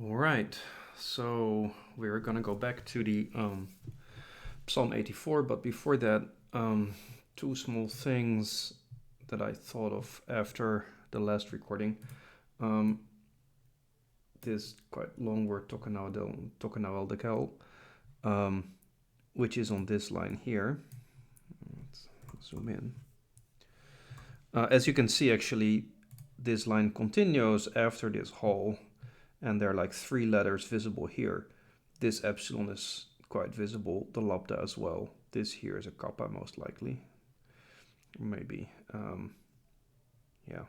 All right, so we're gonna go back to the Psalm 84, but before that, two small things that I thought of after the last recording. This quite long word tokenawel dekel, which is on this line here. Let's zoom in. As you can see, actually, this line continues after this hole, and there are like 3 letters visible here. This epsilon is quite visible, the lambda as well. This here is a kappa, most likely. Maybe, yeah.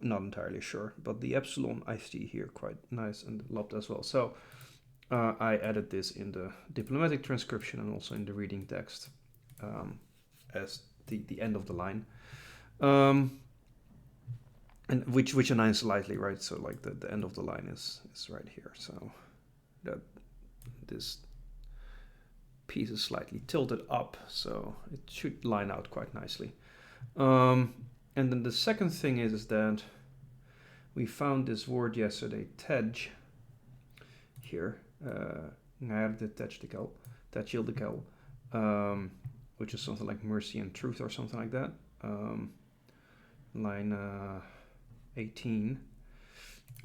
Not entirely sure, but the epsilon I see here quite nice, and the lambda as well. So I added this in the diplomatic transcription and also in the reading text as the end of the line. And which aligns slightly, right? So like the end of the line is right here. So that this piece is slightly tilted up, so it should line out quite nicely. And then the second thing is that we found this word yesterday, tej, here, which is something like mercy and truth or something like that. Line 18.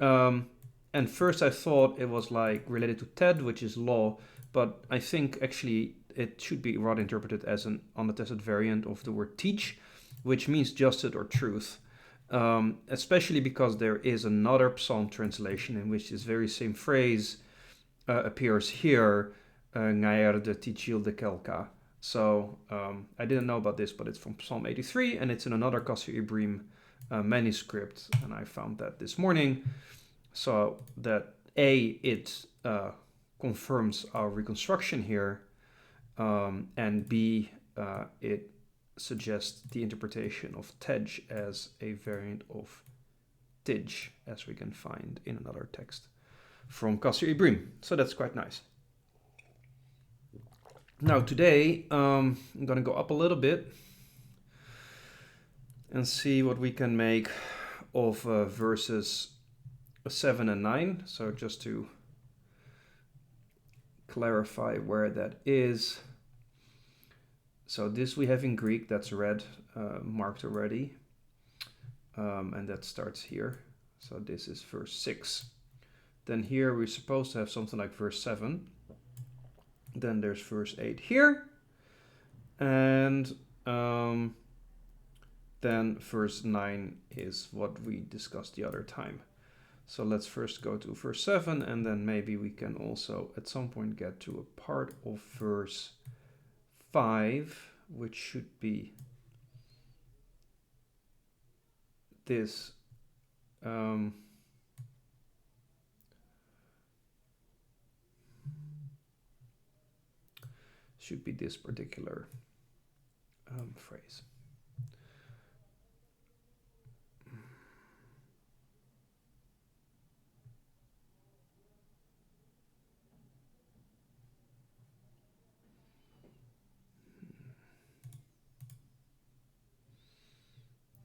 And first I thought it was like related to TED, which is law, but I think actually it should be rather interpreted as an unattested variant of the word teach, which means justice or truth, especially because there is another psalm translation in which this very same phrase appears here, Ngaer de tichil de kelka. So I didn't know about this, but it's from Psalm 83, and it's in another Qasr Ibrim manuscript, and I found that this morning. So that it confirms our reconstruction here, and B, it suggests the interpretation of tej as a variant of tij, as we can find in another text from Qasr Ibrim. So that's quite nice. Now today, I'm going to go up a little bit and see what we can make of verses 7 and 9. So just to clarify where that is. So this we have in Greek, that's red, marked already. And that starts here. So this is verse 6. Then here we're supposed to have something like verse 7. Then there's verse 8 here. And then verse 9 is what we discussed the other time. So let's first go to verse 7, and then maybe we can also at some point get to a part of verse 5, which should be this. Should be this particular phrase.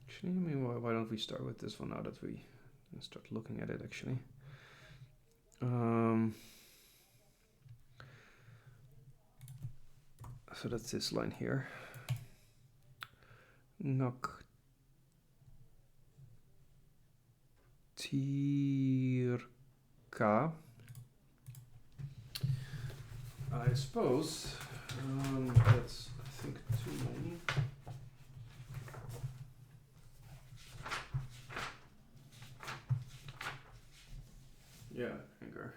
Actually, I mean, why don't we start with this one now that we start looking at it actually. So that's this line here. Naktirka. I suppose that's, I think, too many. Yeah, anger.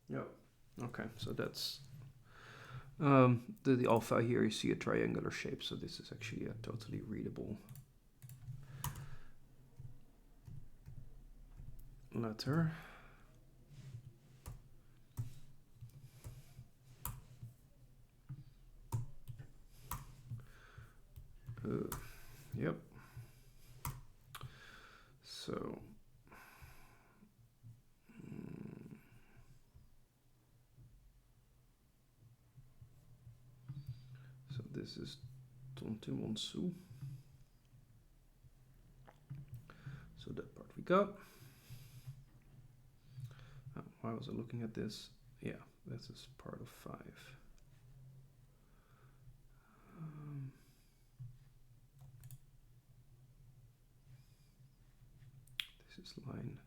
Yeah. Okay, so that's the alpha here. You see a triangular shape, so this is actually a totally readable letter. Yep. So this is Tontimonsu. So that part we got. Why was I looking at this? Yeah, this is part of 5. This is line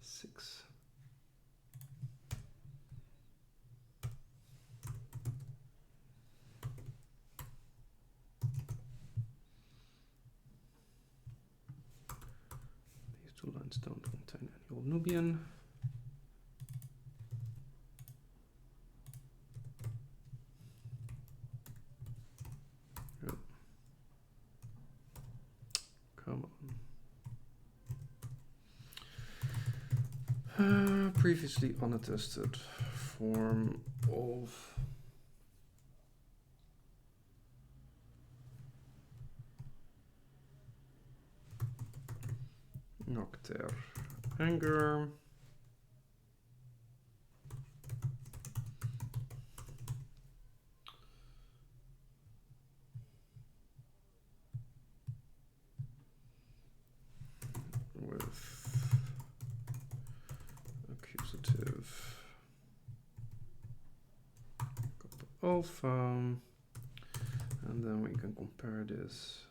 6. These 2 lines don't contain any Old Nubian. Yep. Come on. Previously unattested form of Nocter anger. With accusative alpha, and then we can compare this.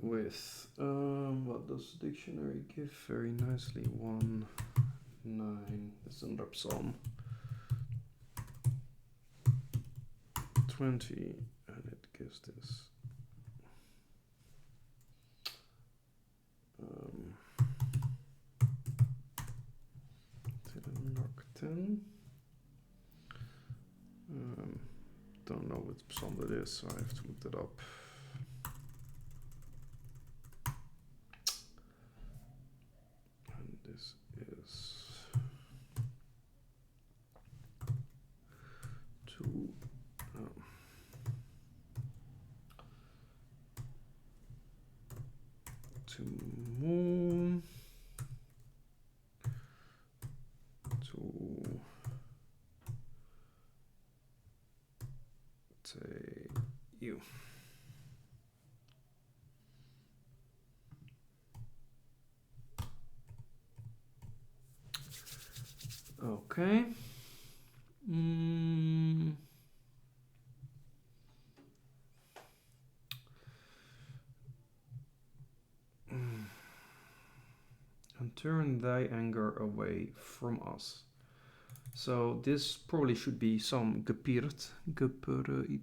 With what does the dictionary give very nicely? 1, 9. That's another psalm. 20, and it gives this. Nocten. Don't know what psalm that is, so I have to look that up. And this is 2. To move. To say you. Okay. And turn thy anger away from us. So this probably should be some gepirt, geperite.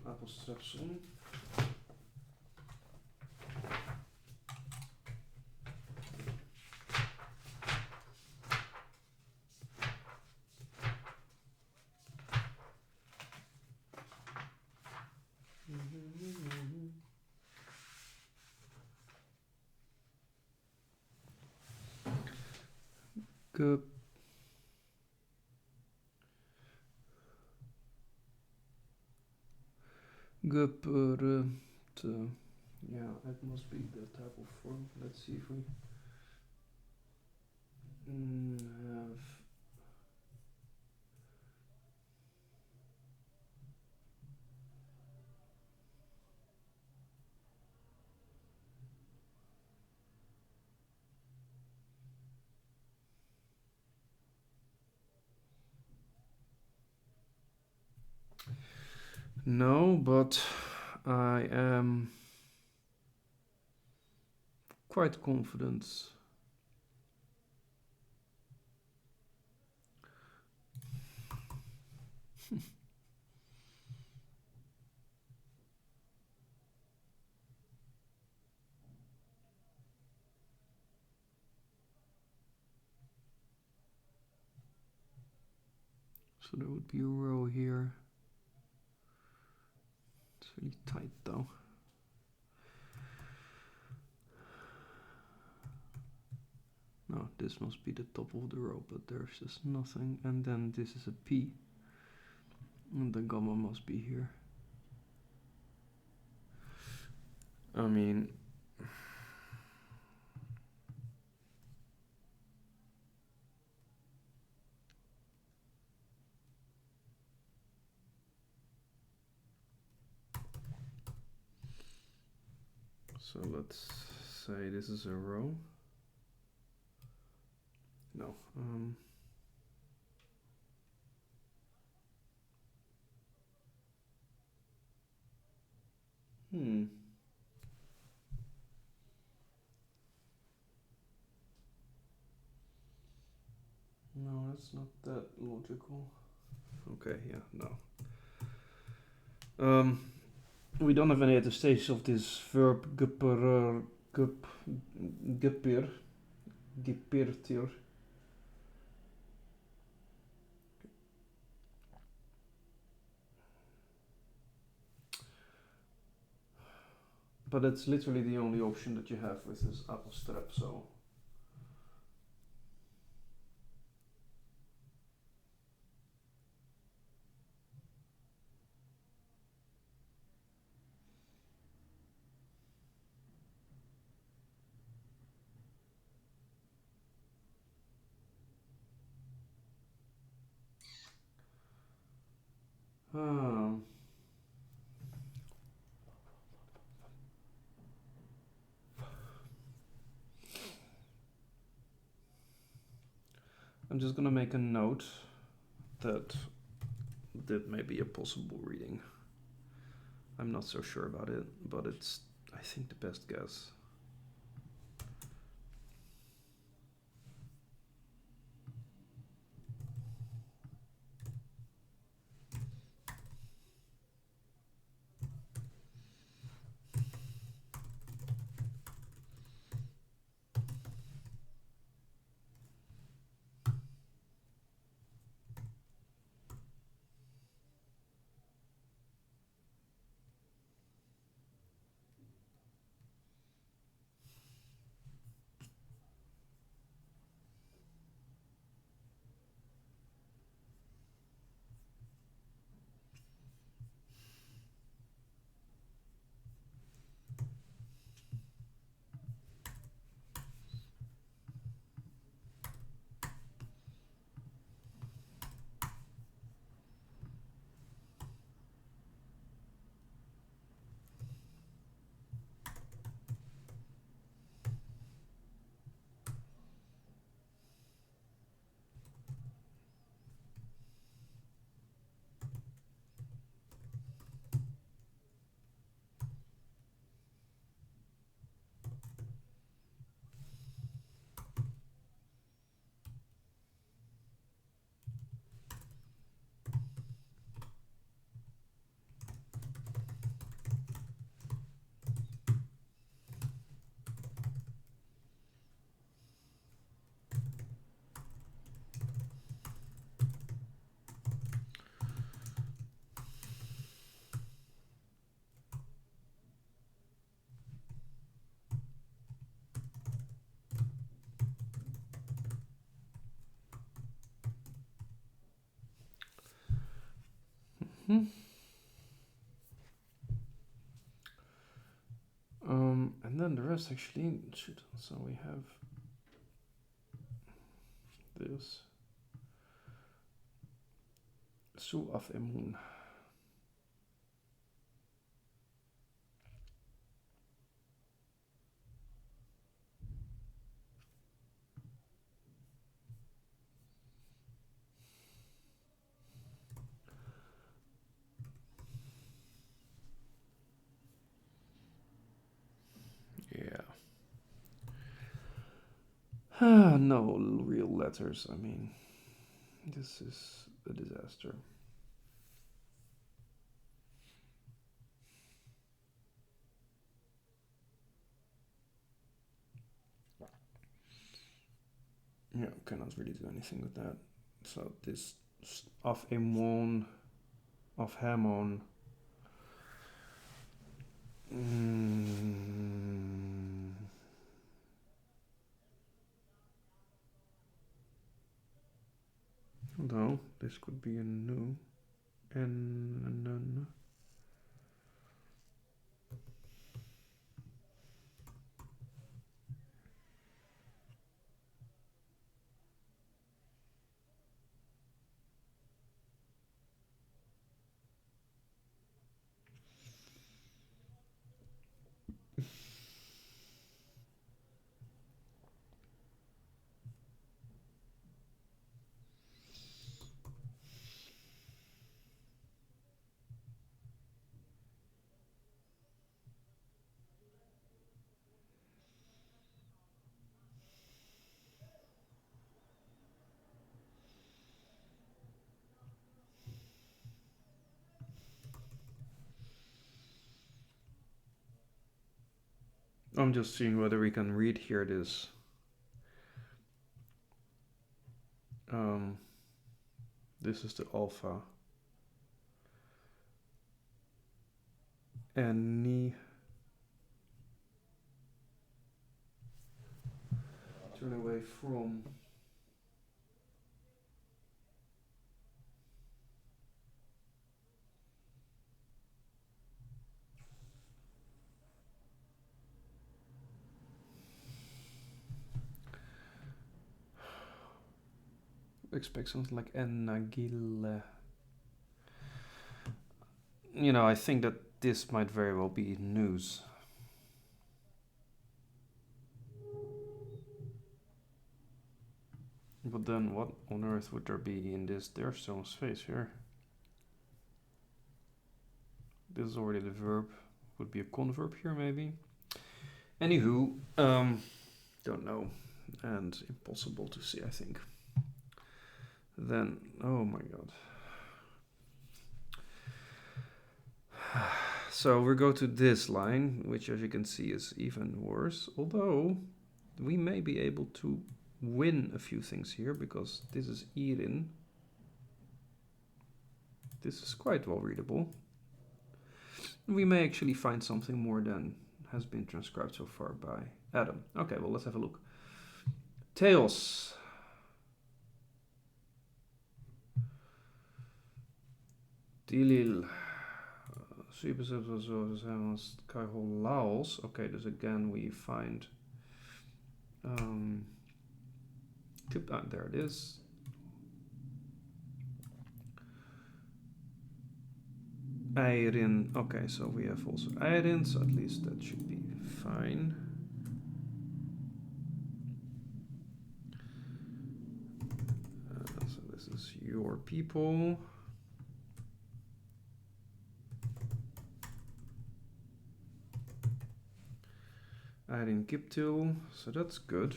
Apostrofson. Geperite. Yeah, it must be the type of form. Let's see if we have. No, but I am quite confident. So there would be a row here. really tight though. No, this must be the top of the row, but there's just nothing. And then this is a P. And the gamma must be here. I mean, so let's say this is a row. No. No, that's not that logical. Okay, yeah, no. We don't have any attestation of this verb gepirtir. But it's literally the only option that you have with this apostrophe, so. I'm just gonna make a note that may be a possible reading. I'm not so sure about it, but it's, I think, the best guess. And then the rest actually should. So we have this Su of Emun. No real letters. I mean, this is a disaster. Yeah, cannot really do anything with that. So this of Emon, of Hamon. Although this could be a new and I'm just seeing whether we can read here this. This is the alpha. And turn away from. Expect something like Enagil. You know, I think that this might very well be news. But then what on earth would there be in this? There's some space here. This is already the verb. Would be a converb here maybe. Anywho, don't know. And impossible to see, I think. Then, oh my god. So we go to this line, which as you can see is even worse. Although we may be able to win a few things here because this is Irin. This is quite well readable. We may actually find something more than has been transcribed so far by Adam. Okay, well, let's have a look. Theos. Dilil. Laos. Okay, dus again we find there it is. Eirin. Okay, so we have also Eirin, so at least that should be fine. So this is your people. Eirin Giptil, so that's good.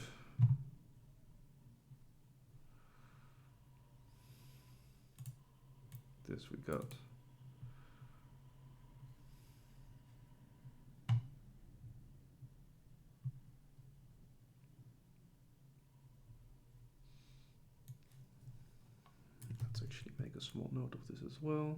This we got. Let's actually make a small note of this as well.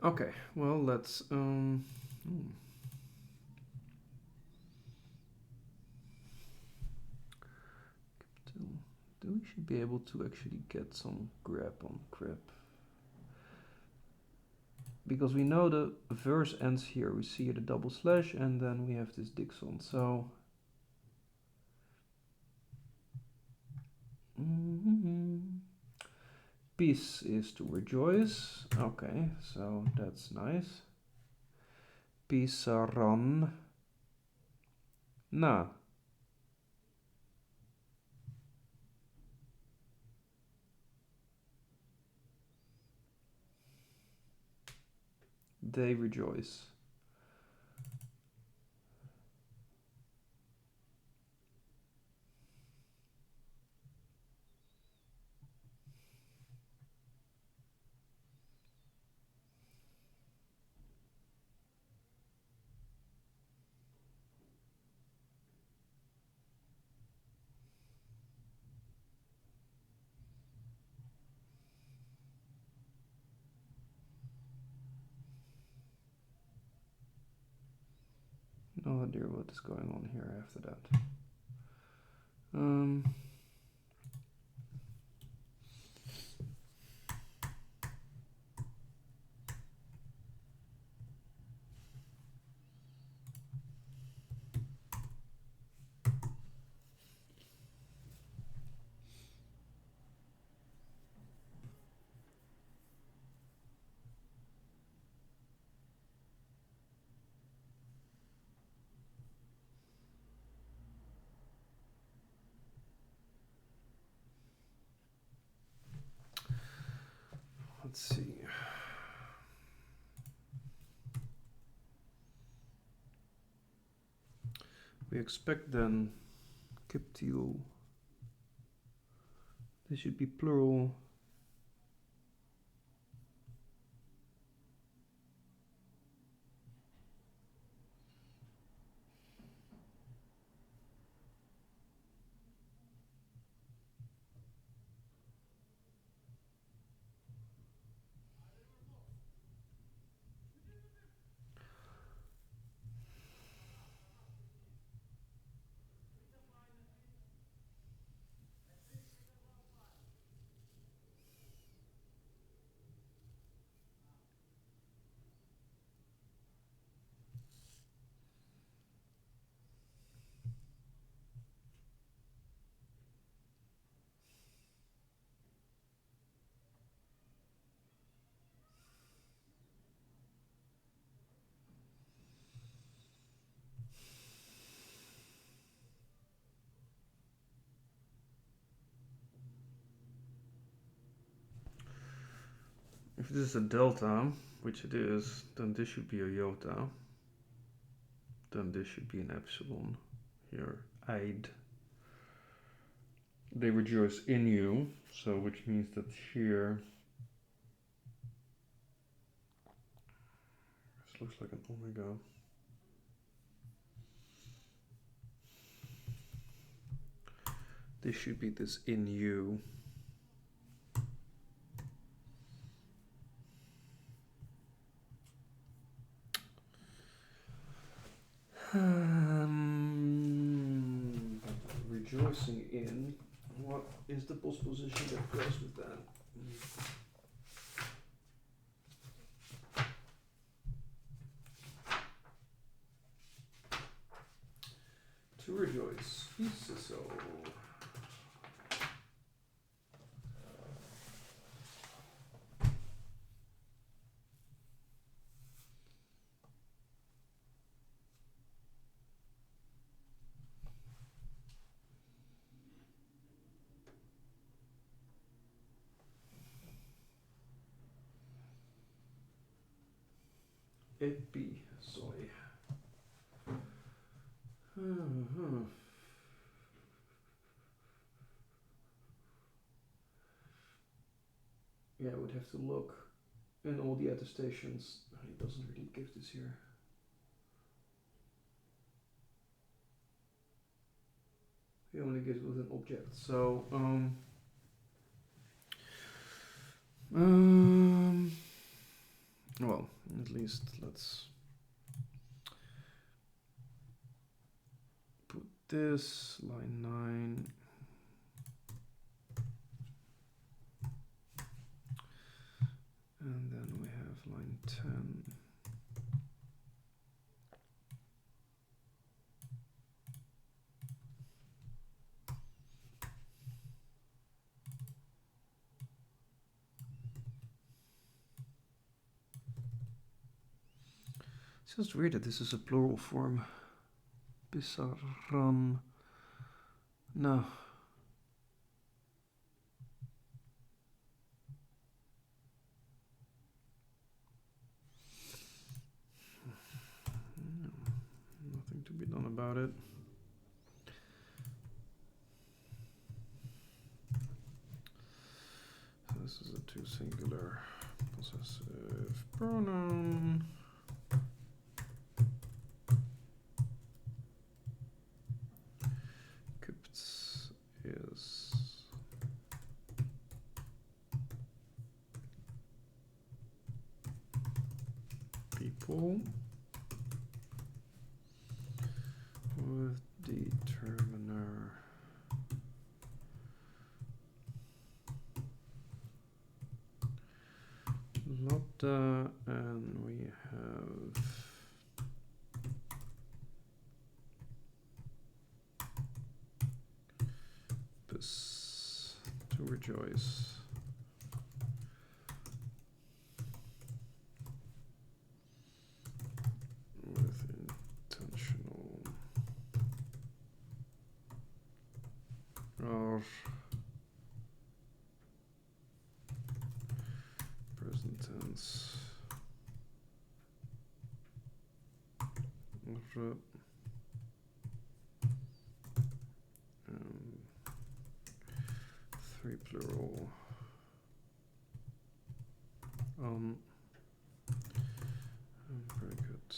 Okay, well, let's we should be able to actually get some grab on grep. Because we know the verse ends here. We see the double slash and then we have this Dixon. So peace is to rejoice. Okay, so that's nice. Pisaran na. They rejoice. no idea what is going on here after that. Let's see. We expect then Kiptil. This should be plural. If this is a delta, which it is, then this should be a iota. Then this should be an epsilon here. Eid. They rejoice in you, so which means that here this looks like an omega. This should be this in you. Rejoicing in, what is the postposition that goes with that? To rejoice, so. Epi soy. Yeah, I would have to look in all the attestations. It doesn't really give this here. He only gives with an object. So well, at least let's put this line 9. And then we have line 10. It's just weird that this is a plural form. Bisaran. No. Nothing to be done about it. So this is a two singular possessive pronoun. Kipts is people. rejoices. To rejoice. With intentional or present tense. Three plural. Predicate.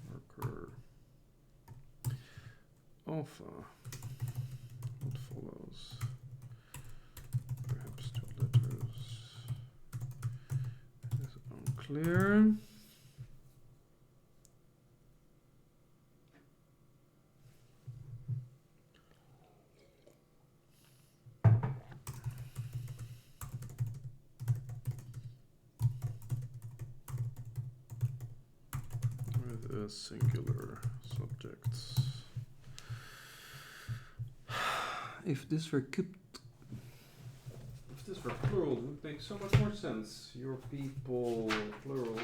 Marker. Alpha. What follows? Perhaps 2 letters. Is unclear. With a singular subject. If this were plural, it would make so much more sense. Your people, plural.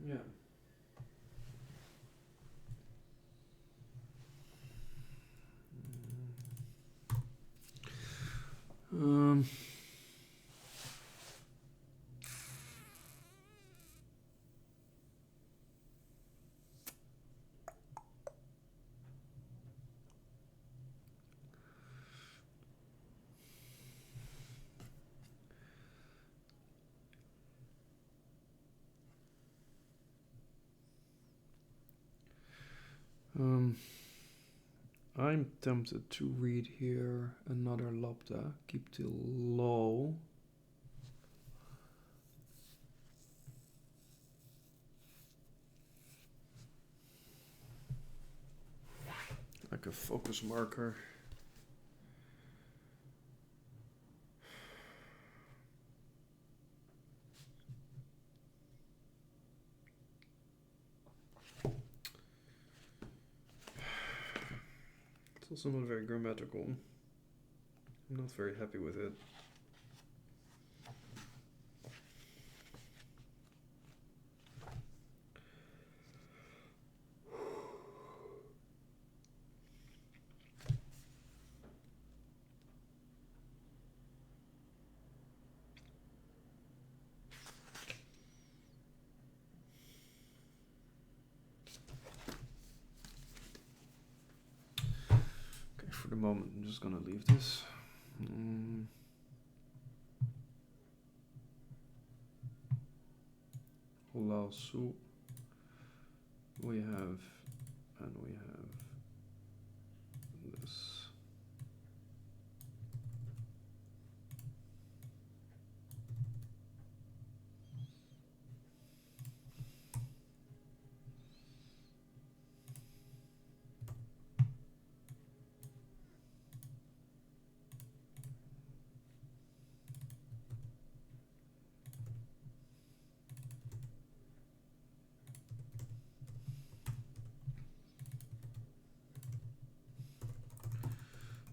Yeah. I'm tempted to read here another lambda, keep till low. Like a focus marker. It's also not very grammatical. I'm not very happy with it. For the moment, I'm just gonna leave this. Olasu. We have, and we have this.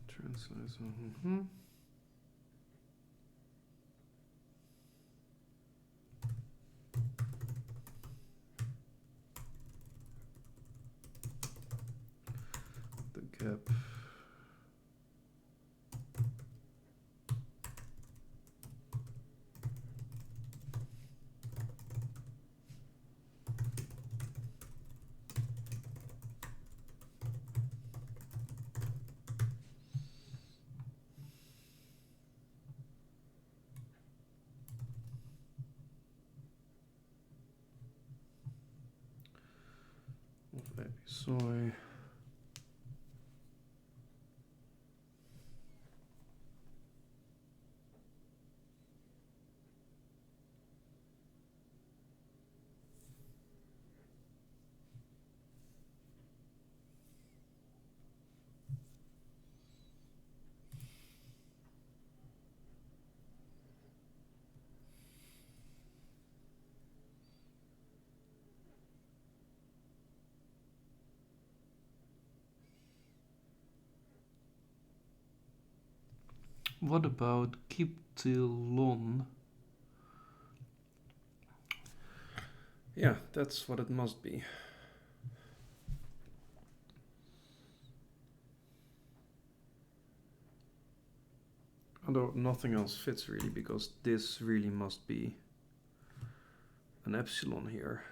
Translation. The gap. Soy. What about Kiptilon? Yeah, that's what it must be. Although nothing else fits really, because this really must be an epsilon here.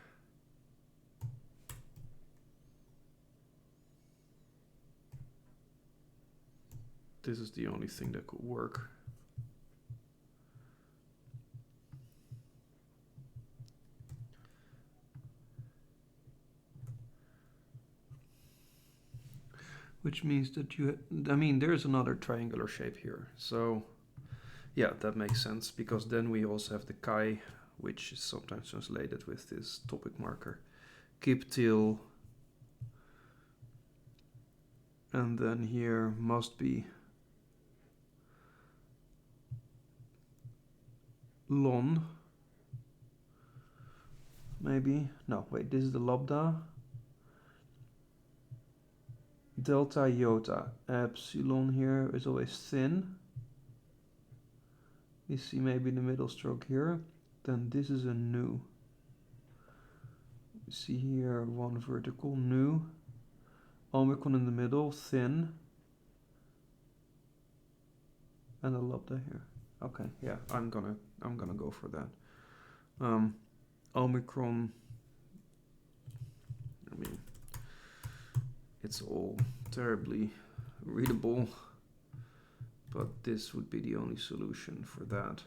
This is the only thing that could work. Which means that there's another triangular shape here. So yeah, that makes sense, because then we also have the chi, which is sometimes translated with this topic marker. Kiptil. And then here must be lon. Maybe. No, wait, this is the lambda. Delta iota. Epsilon here is always thin. You see maybe the middle stroke here. Then this is a nu. You see here one vertical nu. Omicron in the middle, thin. And a lambda here. Okay, yeah, I'm gonna go for that. Omicron. It's all terribly readable, but this would be the only solution for that.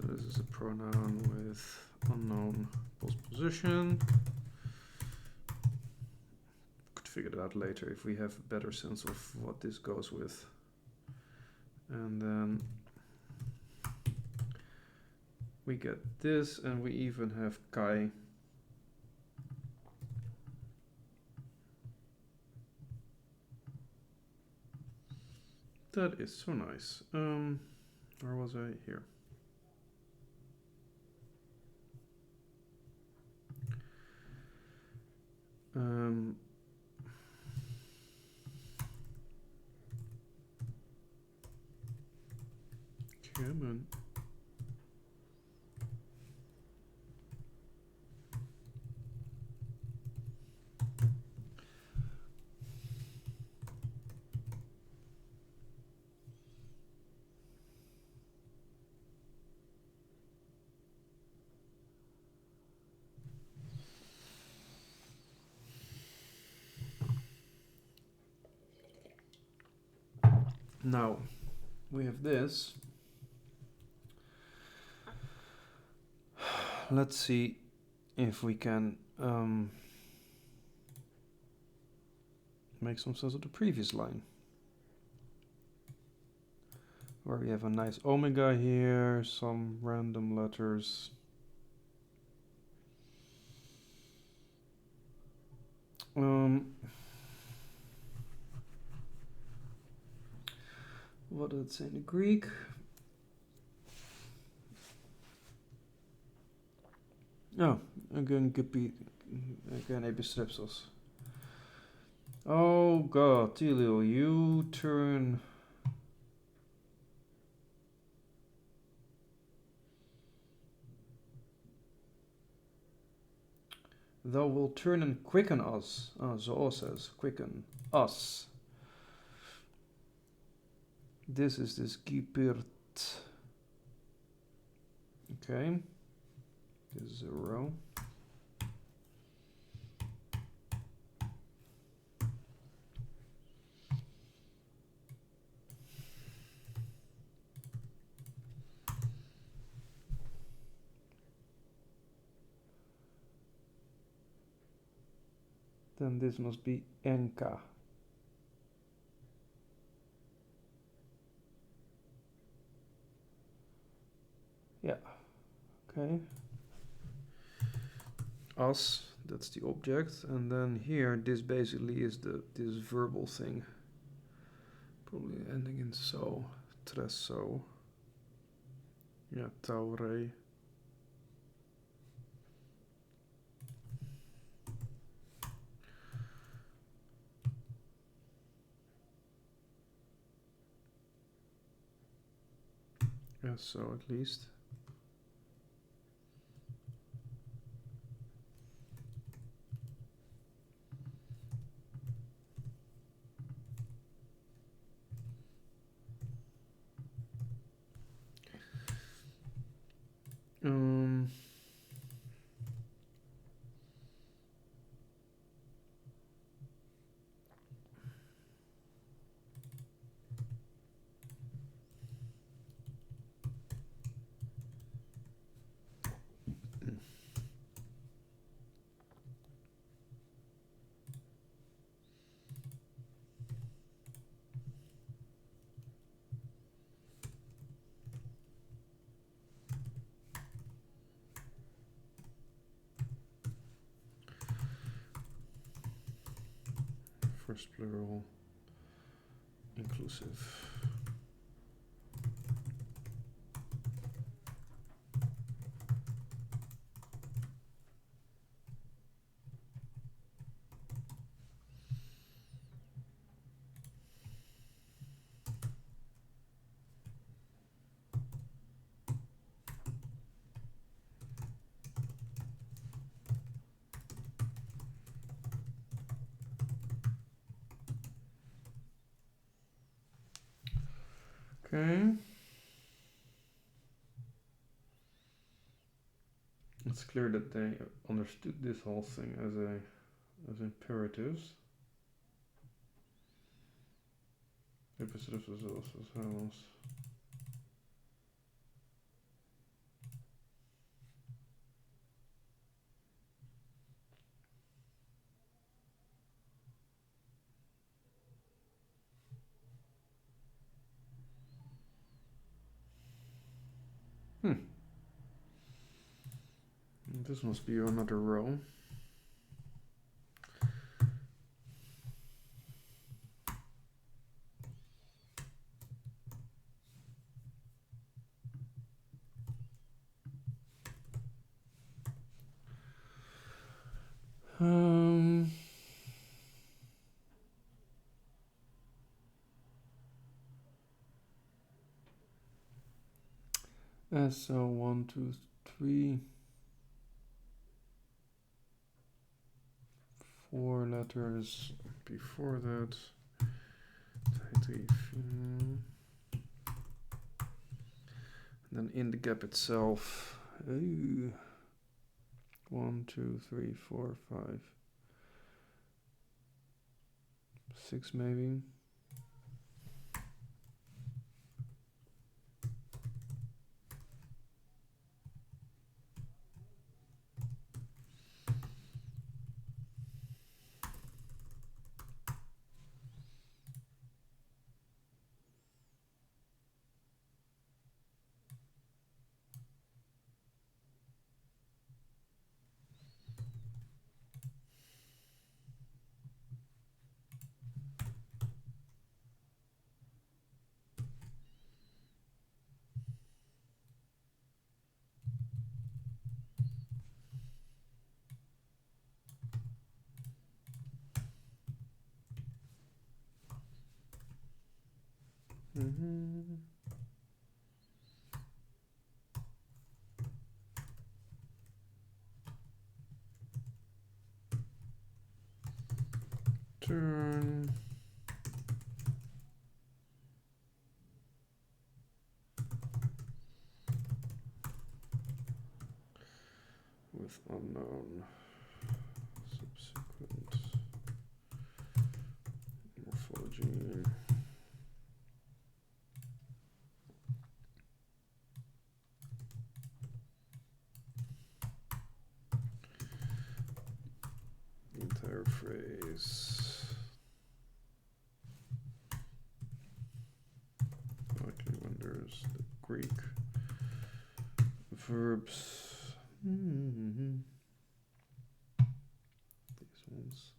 This is a pronoun with unknown postposition. Could figure that out later if we have a better sense of what this goes with. And then we get this, and we even have chi. That is so nice. Where was I? Here. Come on. Now we have this. Let's see if we can make some sense of the previous line, where we have a nice omega here, some random letters. What does it say in the Greek? Oh, again epistrepsos. Oh god, Tilio, you turn. Thou wilt turn and quicken us. Zoos says, quicken us. This is this Gipirt. Okay. This is a row. Then this must be Enka. Yeah. Okay. Us, that's the object, and then here this basically is this verbal thing, probably ending in so, tresso. Yeah, taure. Yeah, so at least. Um, first plural, inclusive. Okay. It's clear that they understood this whole thing as imperatives. Repetitive as well. This must be another row. Um, so 1, 2, 3, 4 letters before that. Then in the gap itself. 1, 2, 3, 4, 5, 6 maybe. Turn. With unknown subsequent morphology. Entire phrase. Likely when there's the Greek verbs. These ones.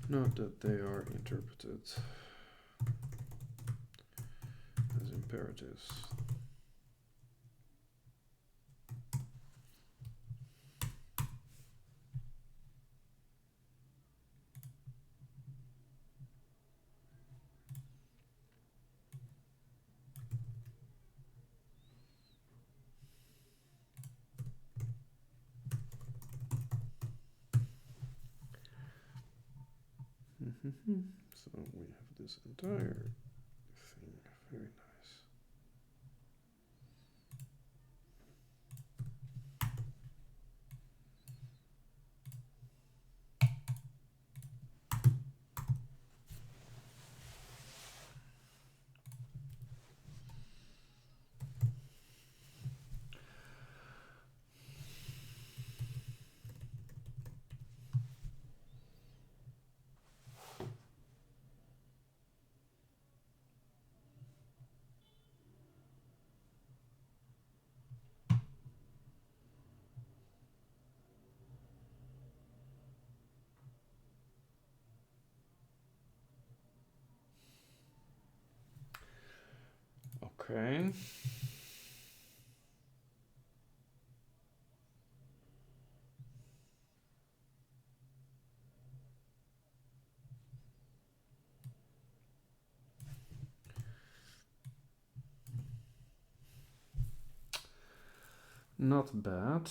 Not that they are interpreted as imperatives. So we have this entire thing. Very nice. Okay. Not bad.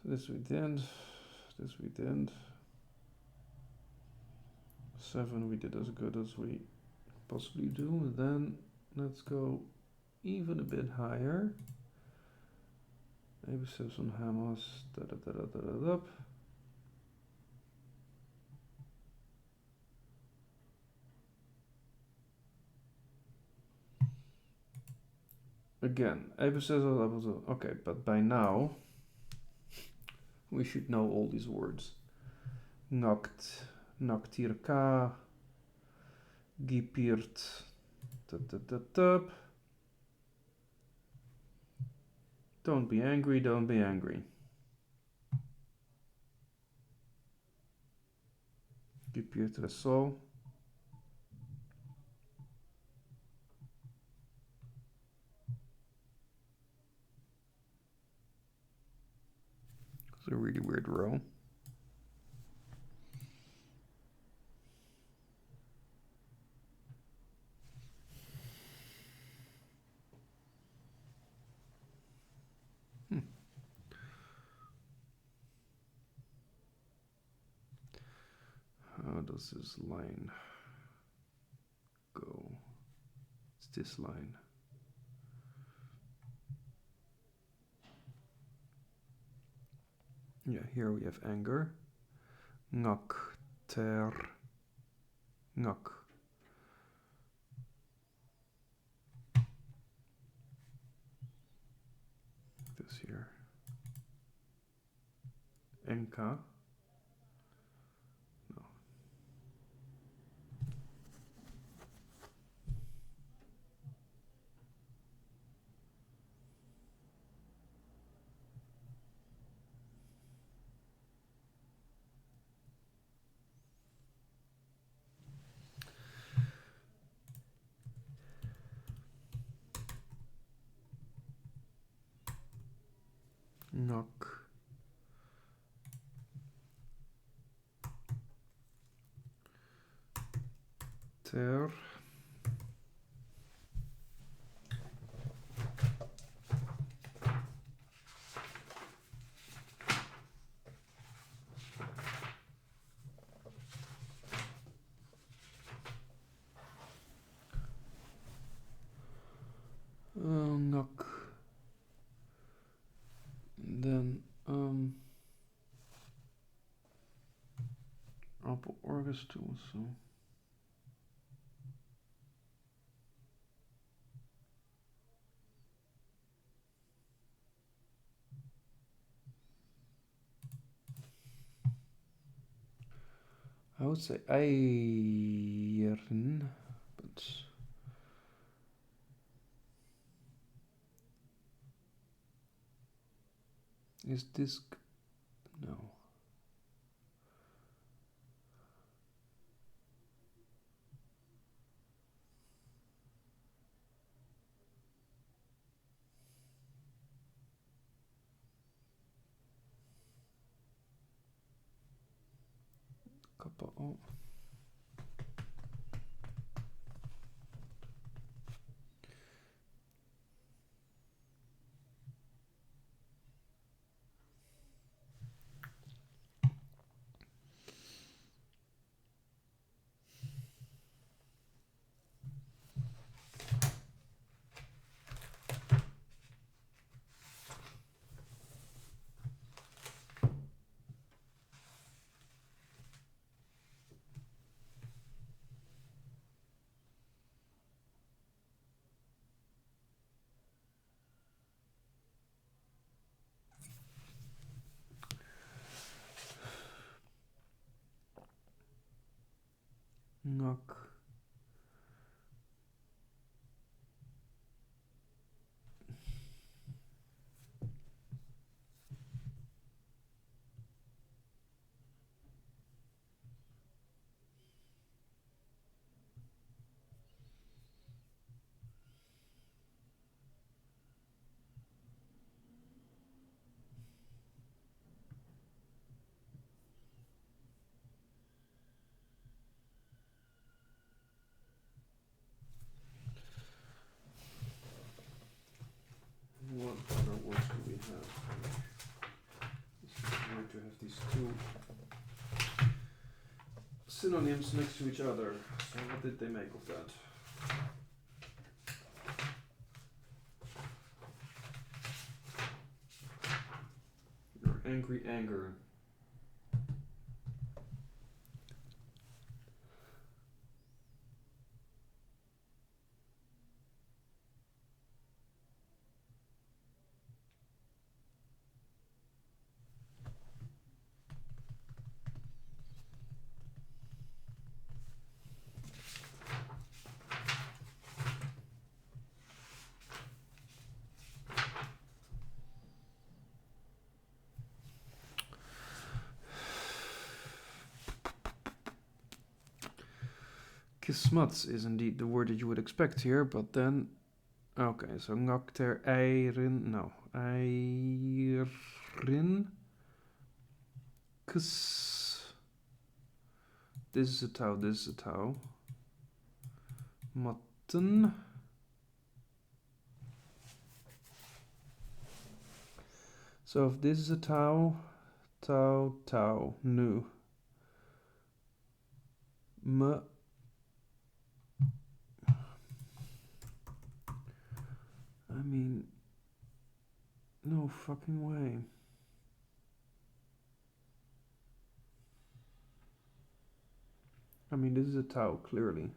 This we did. This we did. 7 we did as good as we possibly do. Then let's go even a bit higher. Maybe on Hamas. Again, okay, but by now we should know all these words. Nakt, naktirka, gipirt, don't be angry, don't be angry. Gipirt reso. It's a really weird row. How does this line go? It's this line. Yeah, here we have anger. Ngak, ter, ngak. This here. Enka. No. Knock. Ter. Knock. Then Apple Orgus too, so. I would say iron, but is this no? Kappa O. Knock. What other words do we have? It's weird to have these two synonyms next to each other. So what did they make of that? Your angry anger. Kismats is indeed the word that you would expect here, but then okay, so ngakter eirin, no, eirin, kus. This is a tau, this is a tau. Matten. So if this is a tau, tau, tau, nu. M. I mean, no fucking way. I mean, this is a tau, clearly.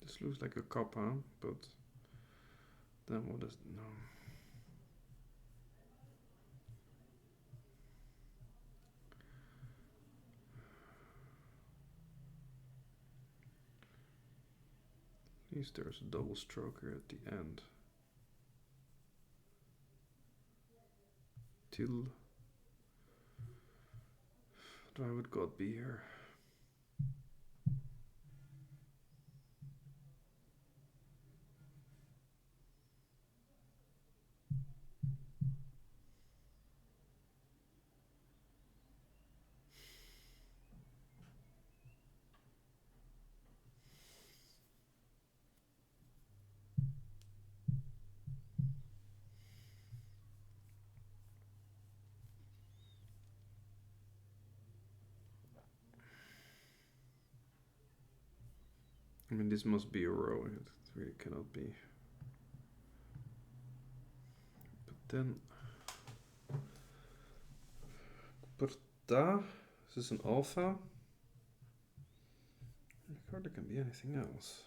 This looks like a kappa, but then what is no? least there's a double stroke here at the end. Till. Why would God be here? I mean, this must be a row. It really cannot be. But then, Porta. Is this an alpha? It hardly can be anything else.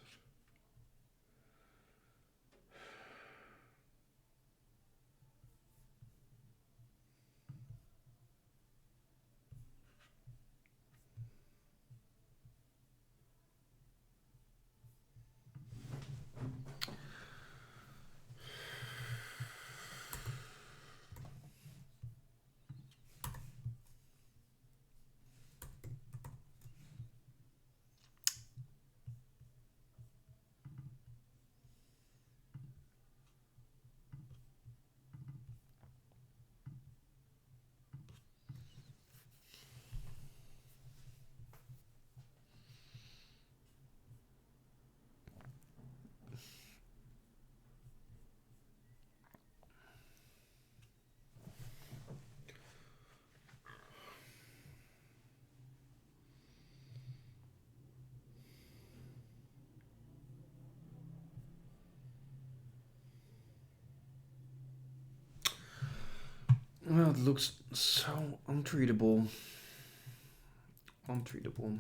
Well, it looks so untreatable. Untreatable.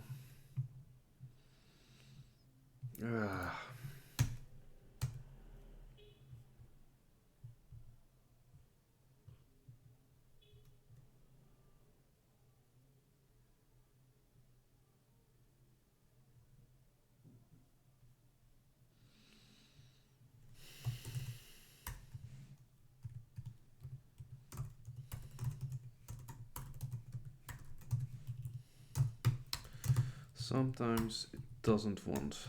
Sometimes it doesn't want.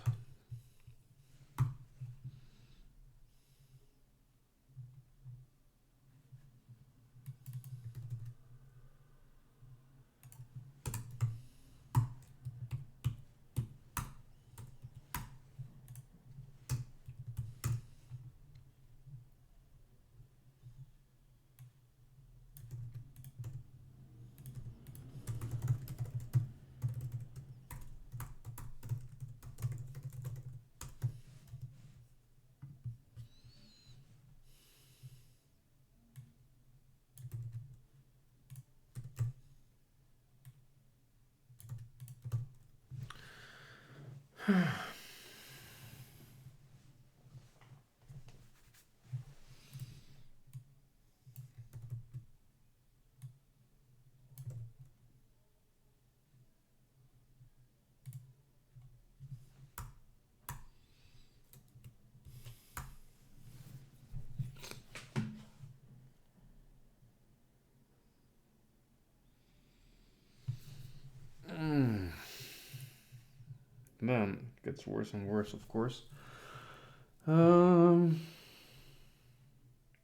Man, it gets worse and worse, of course.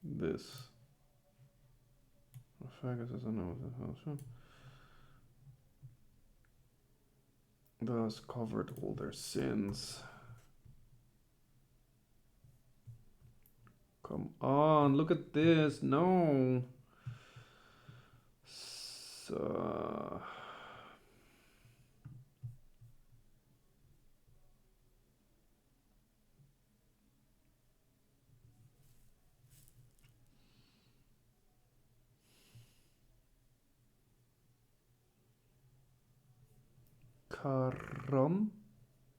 This. Thus covered all their sins. Come on, look at this. No. So. Karan.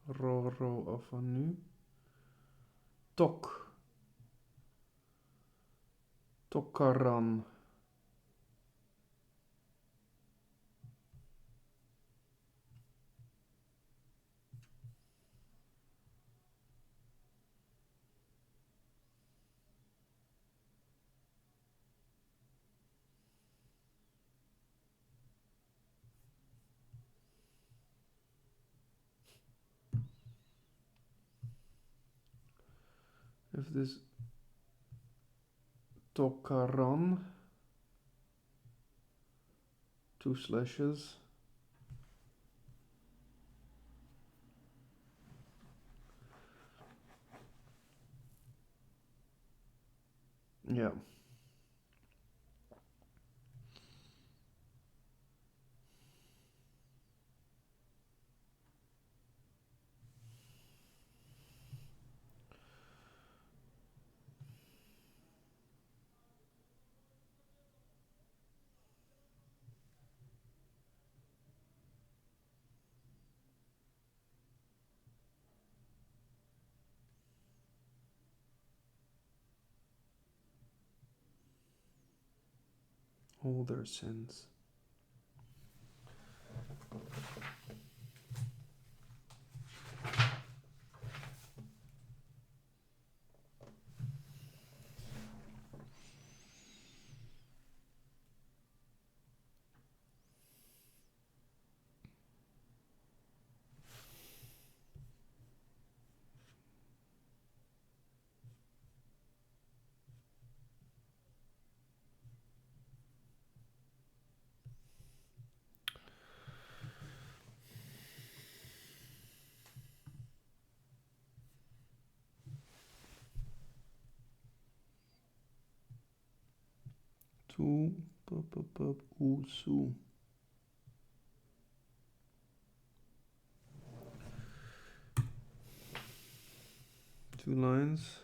Roro of nu. Tok. Tokaran. If this tokaron, 2 slashes. Yeah. All their sins. Tu, usu. 2 lines.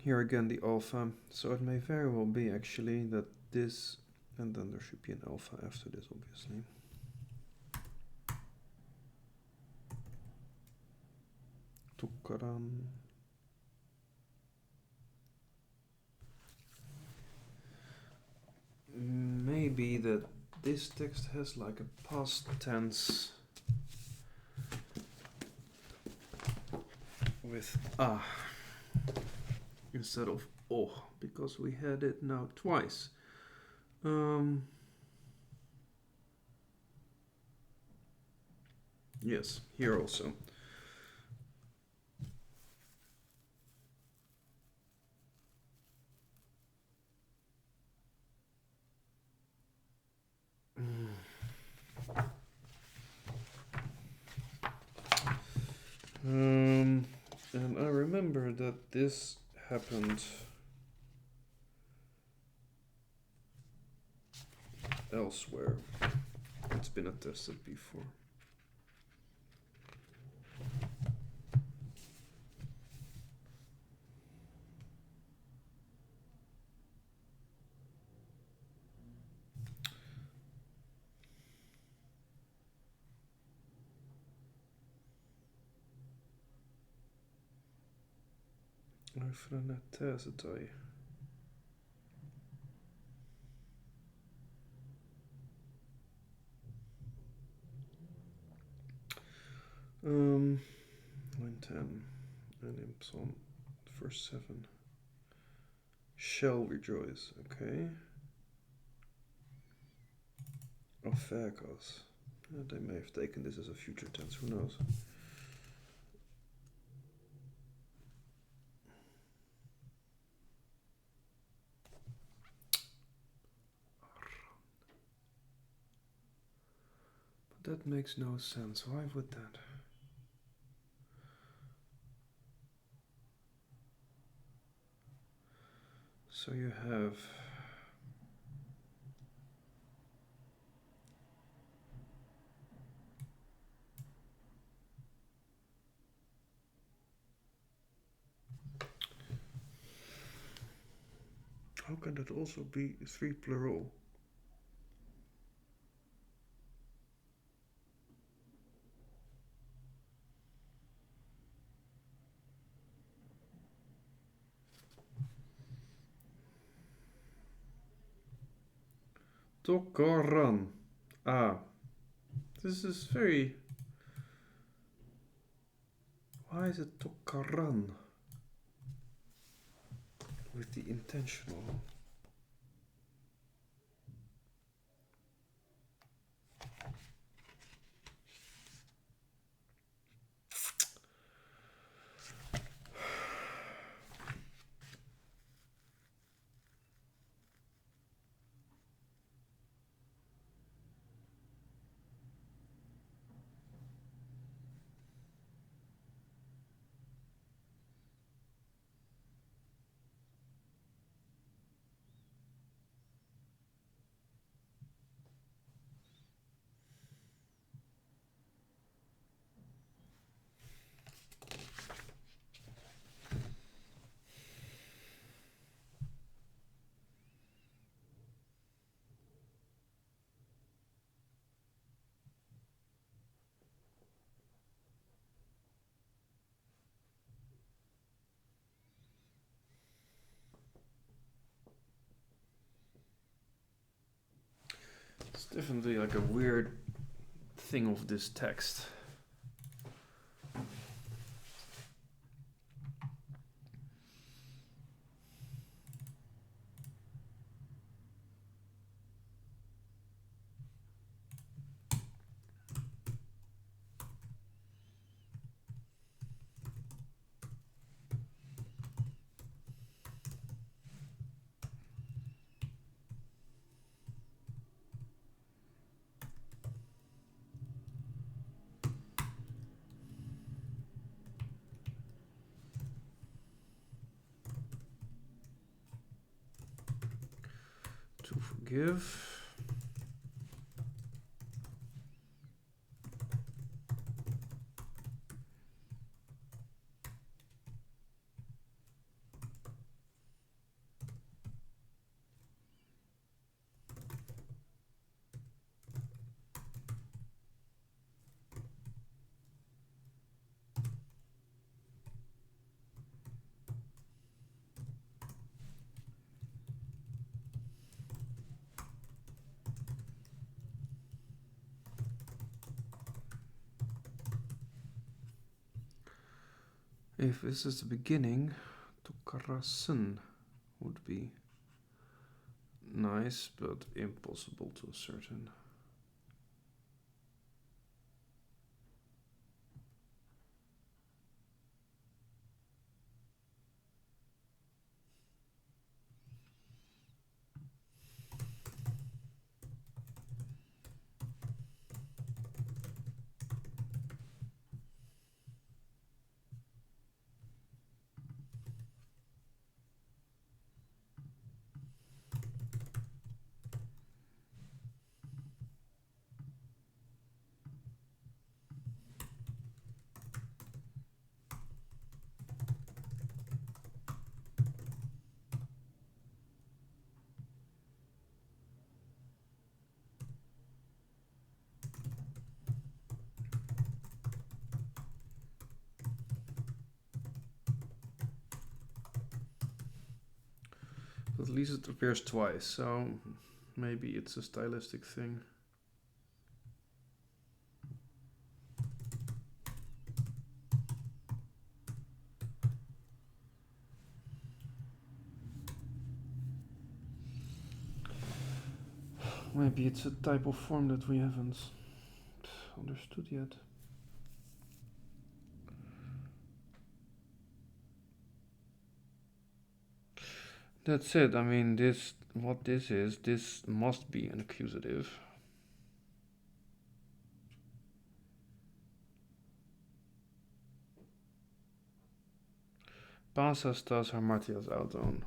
Here again the alpha, so it may very well be actually that this, and then there should be an alpha after this, obviously. Tukaran. Maybe that this text has like a past tense with instead of oh, because we had it now twice. Yes, here also. And I remember that this happened elsewhere. It's been attested before. Från attested. Line 10 and imps on first 7. Shall rejoice, okay. Ophagos. They may have taken this as a future tense, who knows. But that makes no sense. Why would that? So you have how can that also be 3 plural? Tokaran. Ah, this is very... Why is it Tokaran? With the intentional. It's definitely like a weird thing of this text. To forgive. If this is the beginning, Tokarasun would be nice, but impossible to ascertain. At least it appears twice, so maybe it's a stylistic thing. Maybe it's a type of form that we haven't understood yet. That's it. I mean, this must be an accusative. Pasas tas hamartias auton.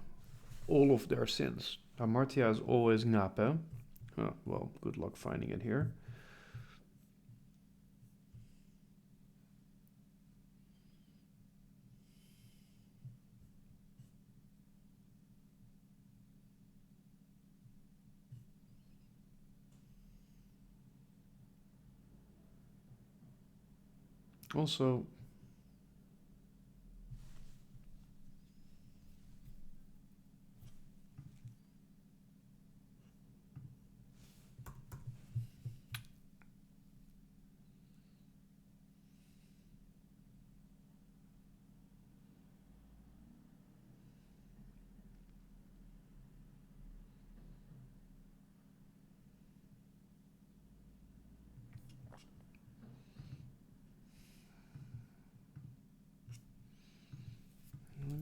All of their sins. Hamartia is always ngape. Oh, well, good luck finding it here. Also,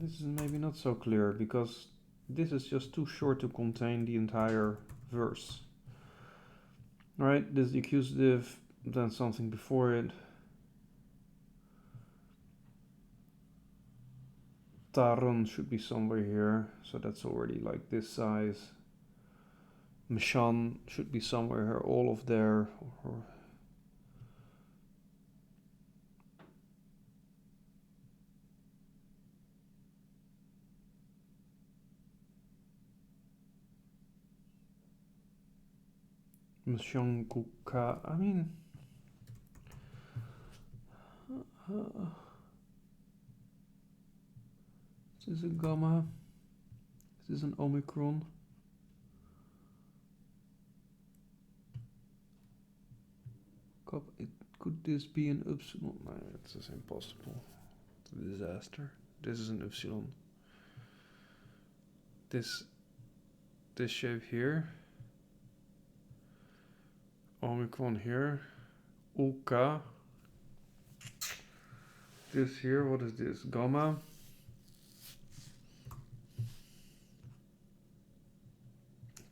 This is maybe not so clear because this is just too short to contain the entire verse. Right, this is the accusative, then something before it. Taron should be somewhere here, so that's already like this size. Mishan should be somewhere here, all of there. Or Mshanguka, I mean, is this a gamma? Is this an omicron? Could this be an upsilon? No, it's just impossible. It's a disaster. This is an upsilon. This shape here. Omicron here. Uka. This here, what is this? Gamma.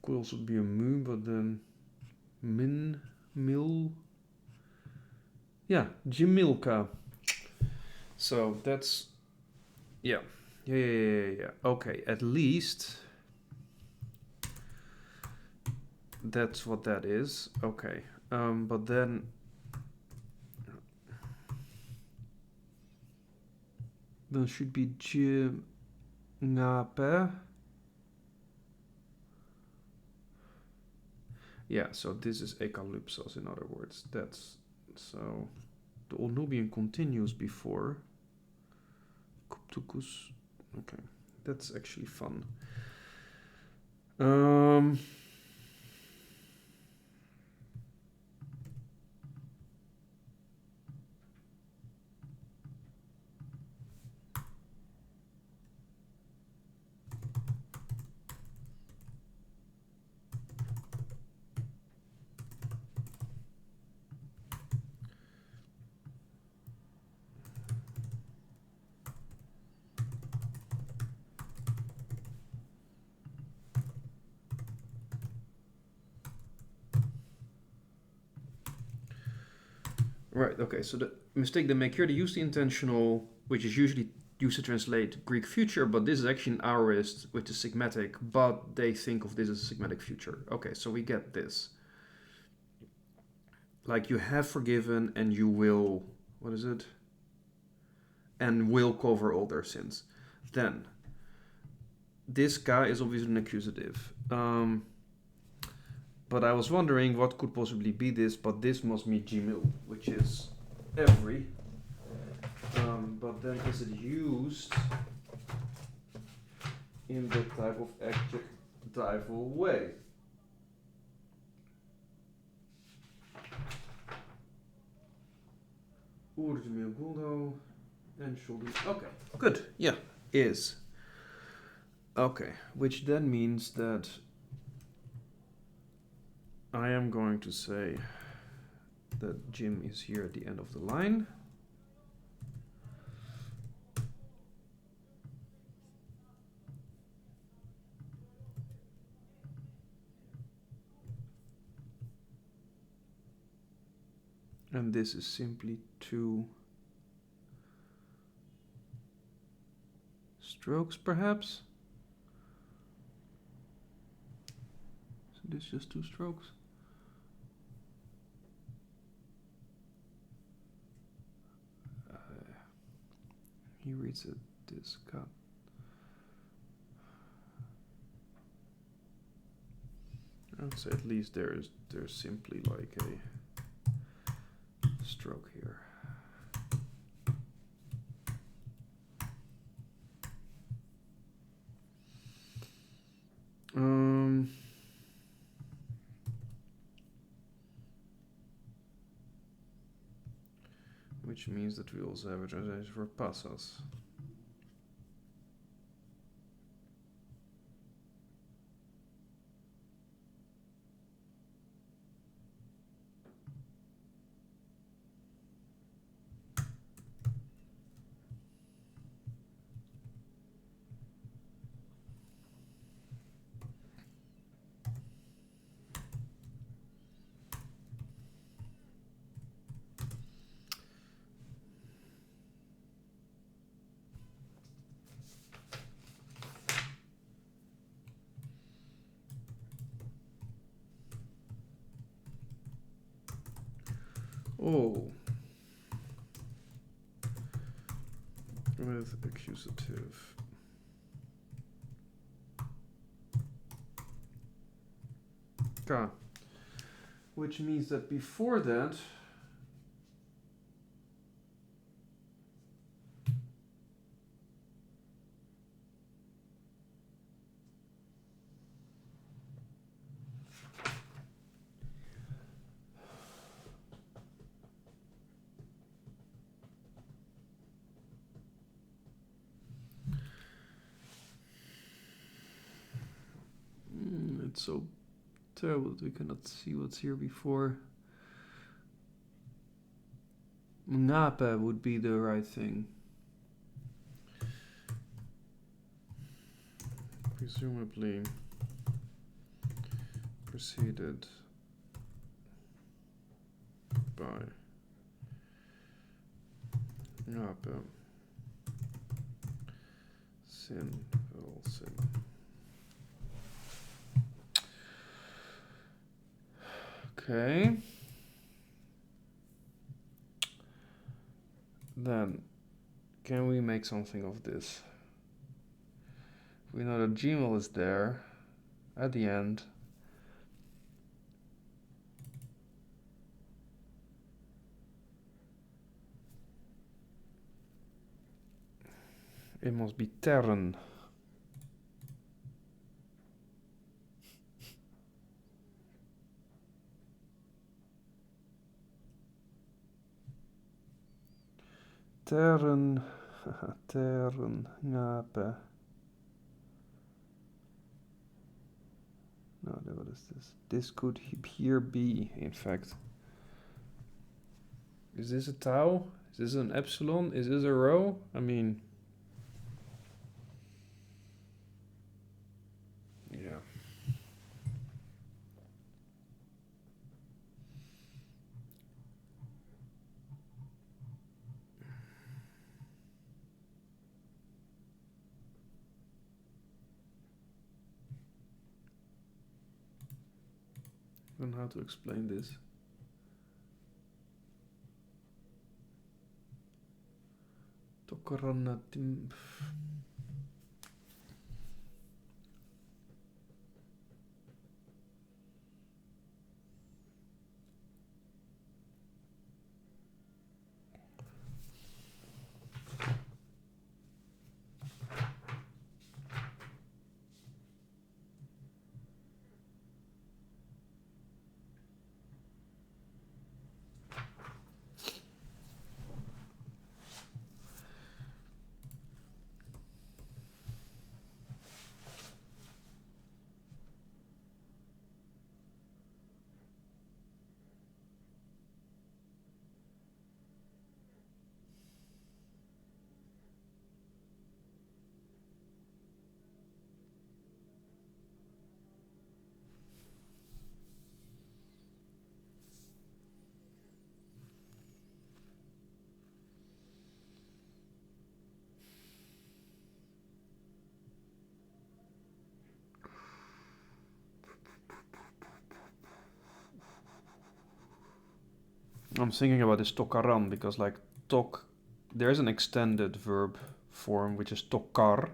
Could also be a mu, but then mil. Yeah, Jimilka. So that's, yeah. Okay, at least that's what that is. Okay, but then should be Jimnape. Yeah, so this is ekalypsos, in other words. That's, so the Old Nubian continues before Kuptukus. Okay, that's actually fun. Right, okay, so the mistake they make here, they use the intentional, which is usually used to translate Greek future, but this is actually an aorist, which is sigmatic, but they think of this as a sigmatic future. Okay, so we get this. Like, you have forgiven and you will, what is it? And will cover all their sins. Then, this guy is obviously an accusative. But I was wondering what could possibly be this, but this must be Gmail, which is every. But then is it used in the type of adjectival way? Urgmil Guldo and should. Okay, good. Yeah, is. Okay, which then means that I am going to say that Jim is here at the end of the line. And this is simply 2 strokes, perhaps? So this is just 2 strokes? He reads it this cut. I'd say at least there's simply like a stroke here. Which means that we also have a translation for passos. Oh. With accusative. Ka. Which means that before that, it's so terrible that we cannot see what's here before. Ngape would be the right thing. Presumably preceded by Ngape. Sin, will sin. Okay. Then, can we make something of this? We know that Gmail is there at the end. It must be Terren. Terren, Terren, Ngape. No, what is this? This could here be, in fact. Is this a tau? Is this an epsilon? Is this a rho? I mean, yeah. I don't know how to explain this. Tokaranatim. I'm thinking about this tokaran because like there's an extended verb form which is tokar.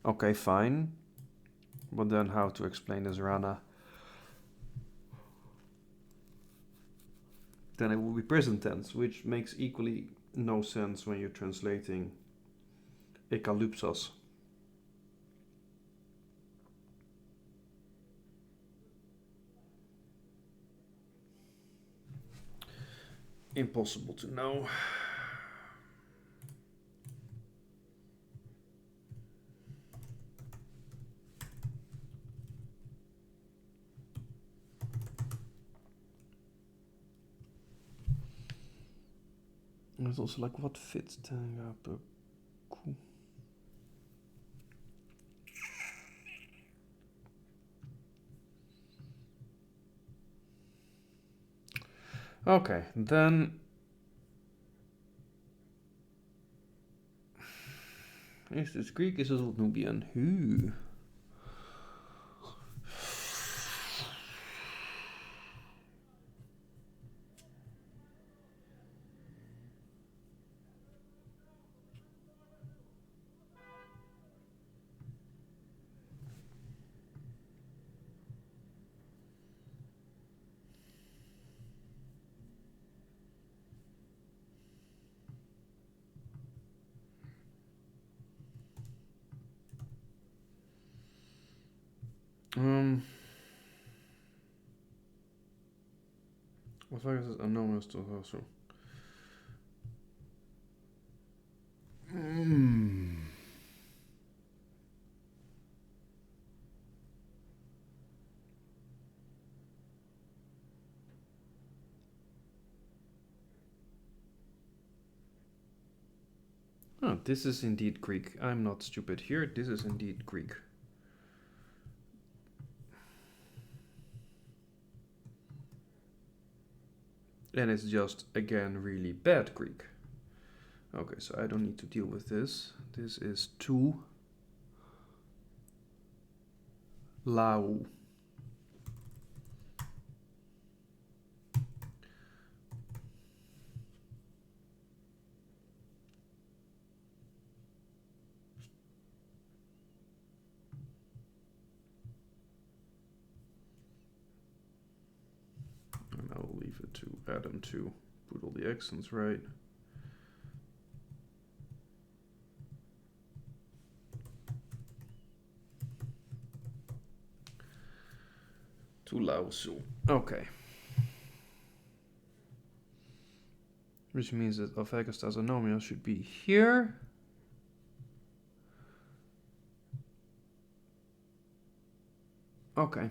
Okay, fine. But then how to explain this rana? Then it will be present tense, which makes equally no sense when you're translating ekalypsos. Impossible to know. It's also like what fits the Okay, then is this Greek? Is this Old Nubian? Who? What is it? Anonymous to also. Oh, this is indeed Greek. I'm not stupid here. This is indeed Greek. And it's just, again, really bad Greek. Okay, so I don't need to deal with this. This is tu lau. And I will leave it to Adam to put all the accents right. Tu lau su. Okay. Which means that Alphagus anomios should be here. Okay.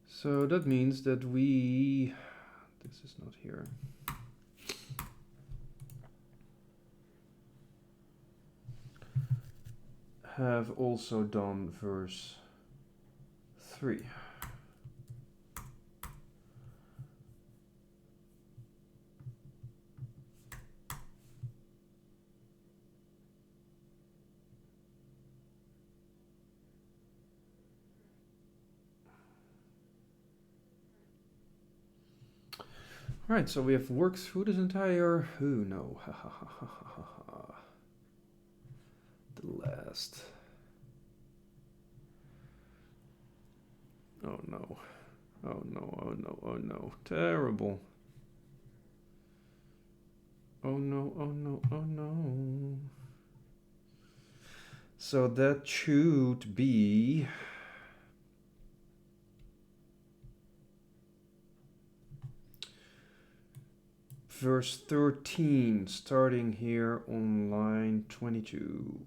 So that means that this is not here. Have also done verse 3. Right, so we have worked through this entire... Oh no. The last... Oh no. Oh no, oh no, oh no. Terrible. Oh no, oh no, oh no. So that should be... verse 13, starting here on line 22.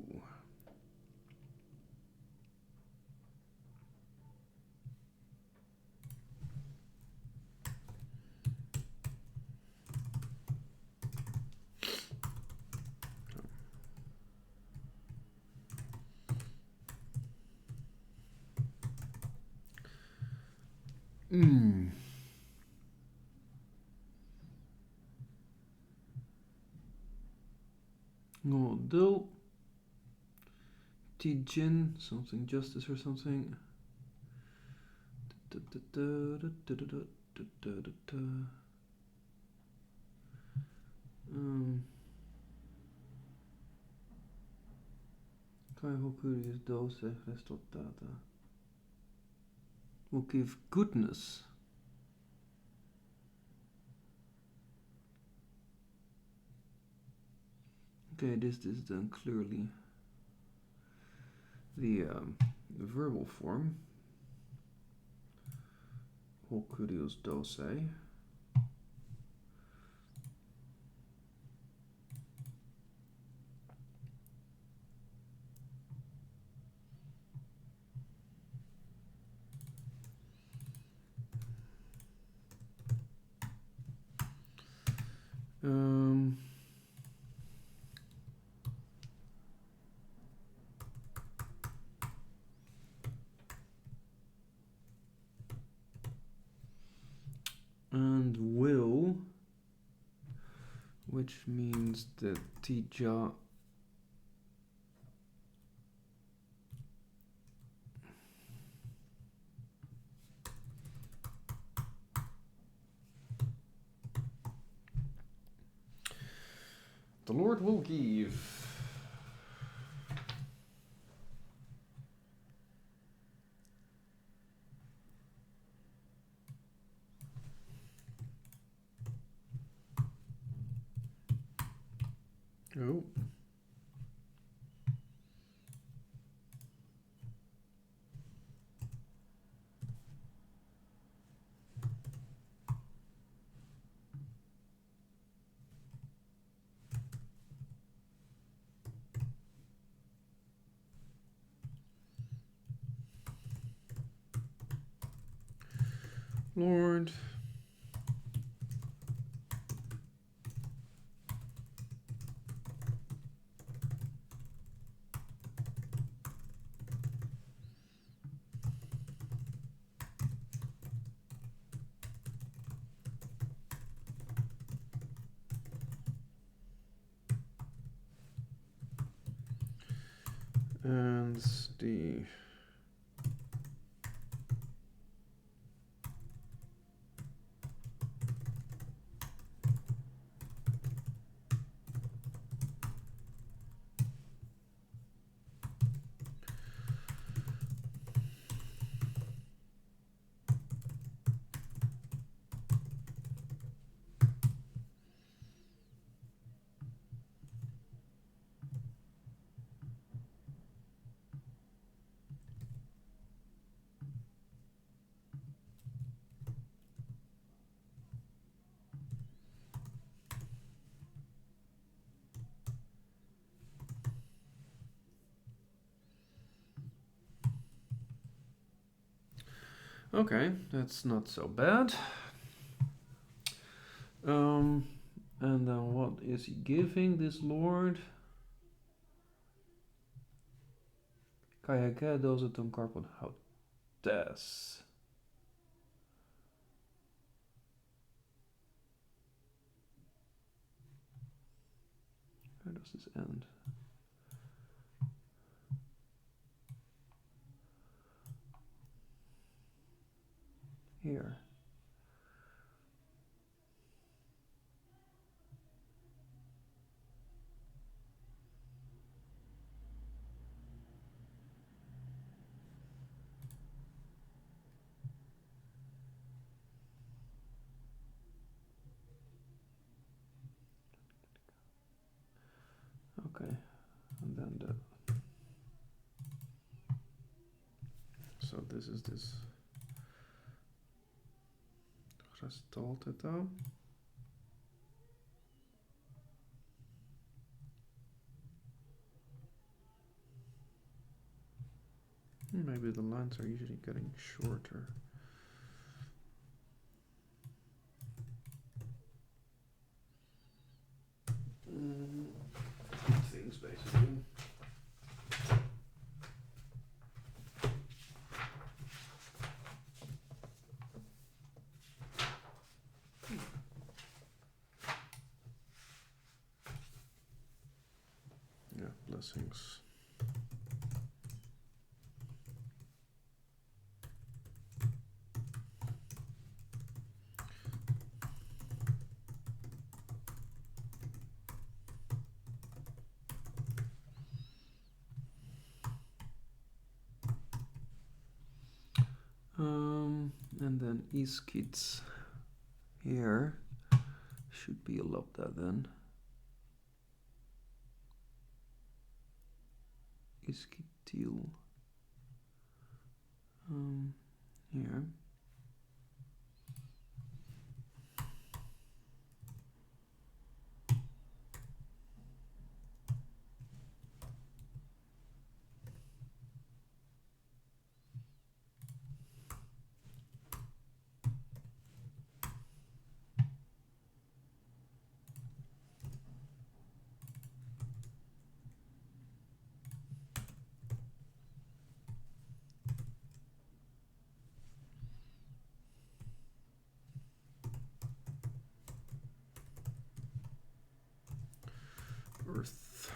Although Tijin, something justice or something. Will give goodness. Okay, this is then clearly the verbal form. Hokurios dose. And will, which means that tija the Lord will give. Oh. Lord. And the okay, that's not so bad. And then what is he giving this lord? Kaya doze ton carbon how des. Where does this end? Here. Okay, and then the so this is this gestalteta. Maybe the lines are usually getting shorter. Things basically. Yeah, blessings. And then iskits here should be a lambda then. Iskitil here. Earth.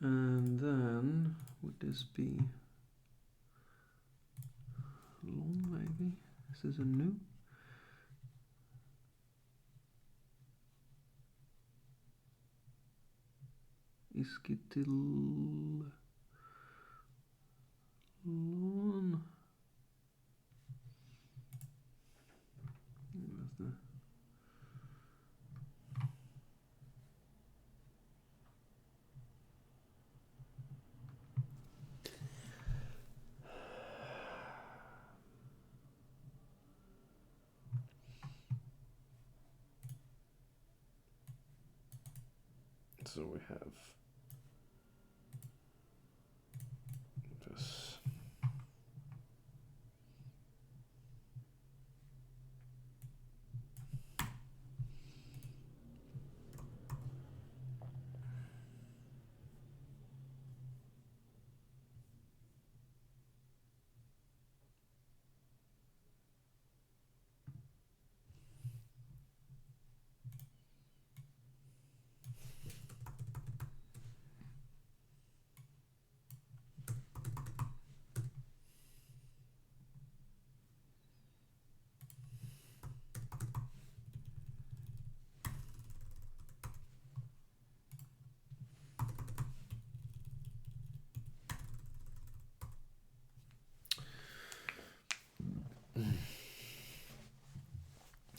And then, would this be long maybe? Is this a nu? Iskitil lon. What's the so we have this.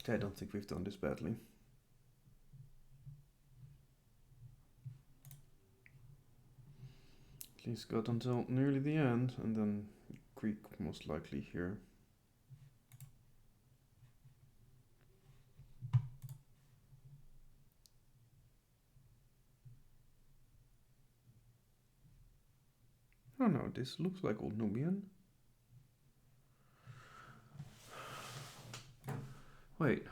I don't think we've done this badly. At least got until nearly the end, and then Greek most likely here. Oh no, this looks like Old Nubian. Wait.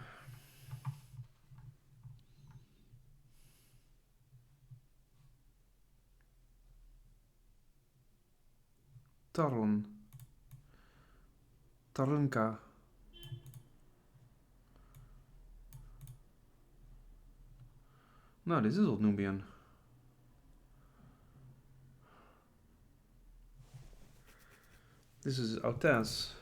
Tarun. Tarunka. No, this is Old Nubian. This is Autes.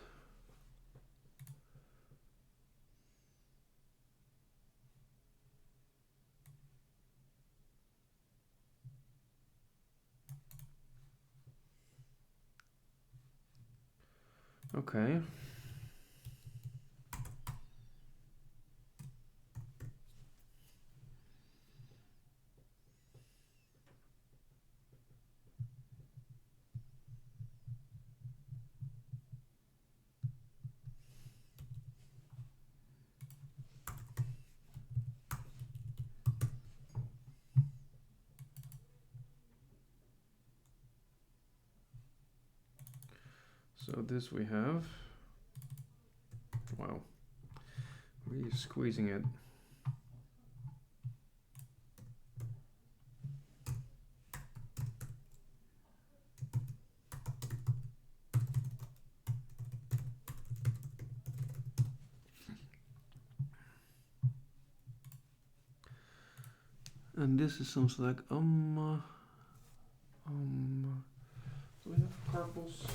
Okay. So this we have. Wow. Really squeezing it. And this is something like do we have carpals?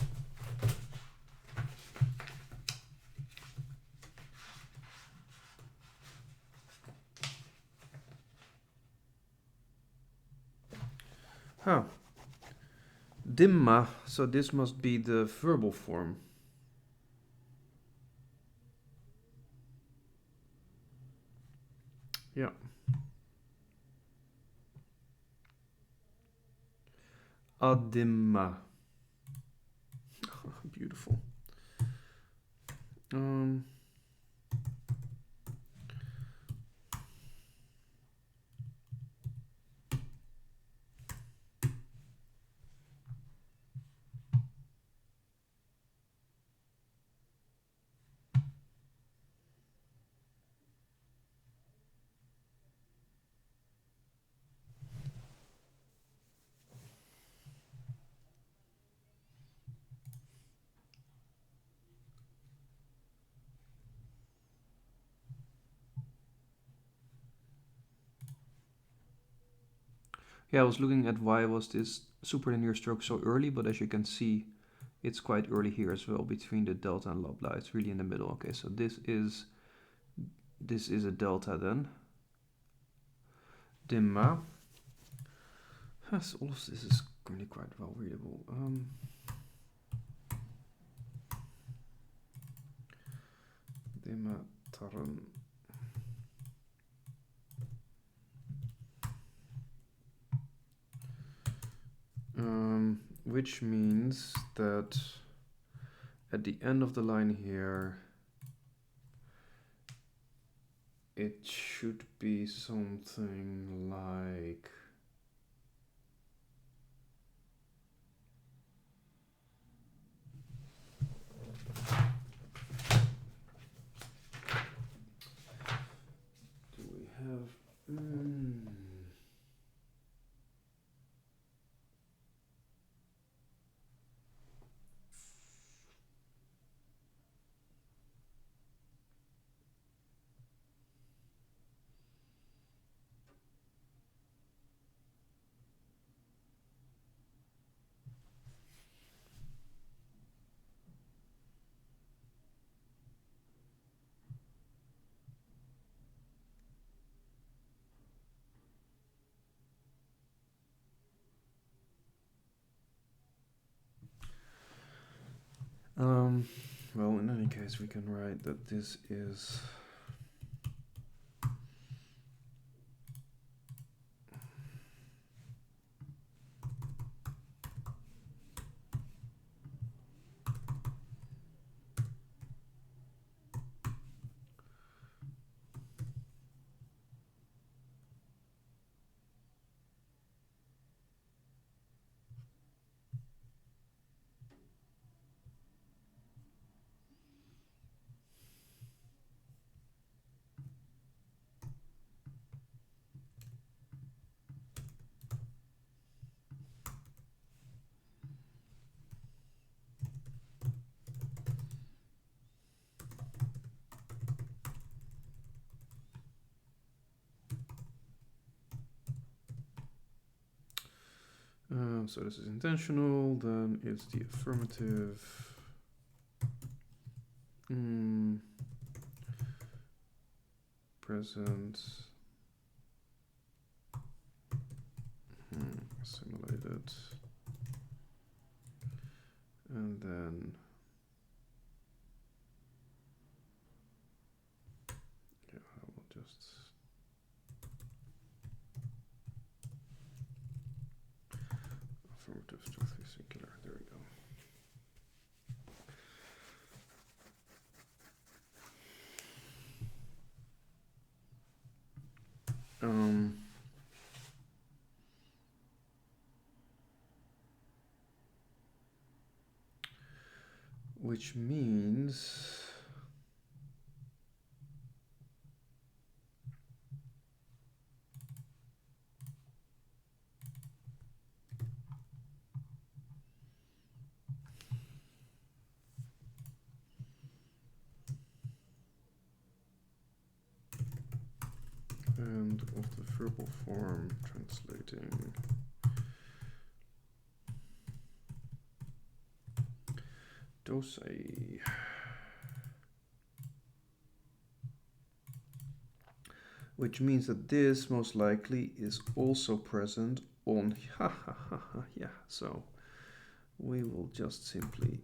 Huh. Dimma, so this must be the verbal form. Yeah. Adimma. Beautiful. Yeah, I was looking at why was this superlinear stroke so early, but as you can see, it's quite early here as well between the delta and lambda. It's really in the middle. Okay, so this is a delta then. Dimma. Yes, all of this is really quite well readable. Dimma tarren. Which means that at the end of the line here, it should be something like do we have well, in any case, we can write that this is so this is intentional, then it's the affirmative. Present. Simulated. And then yeah, I will just affirmative to 3 singular. There we go. Which means and of the verbal form translating dosei. Which means that this most likely is also present on yeah, so we will just simply,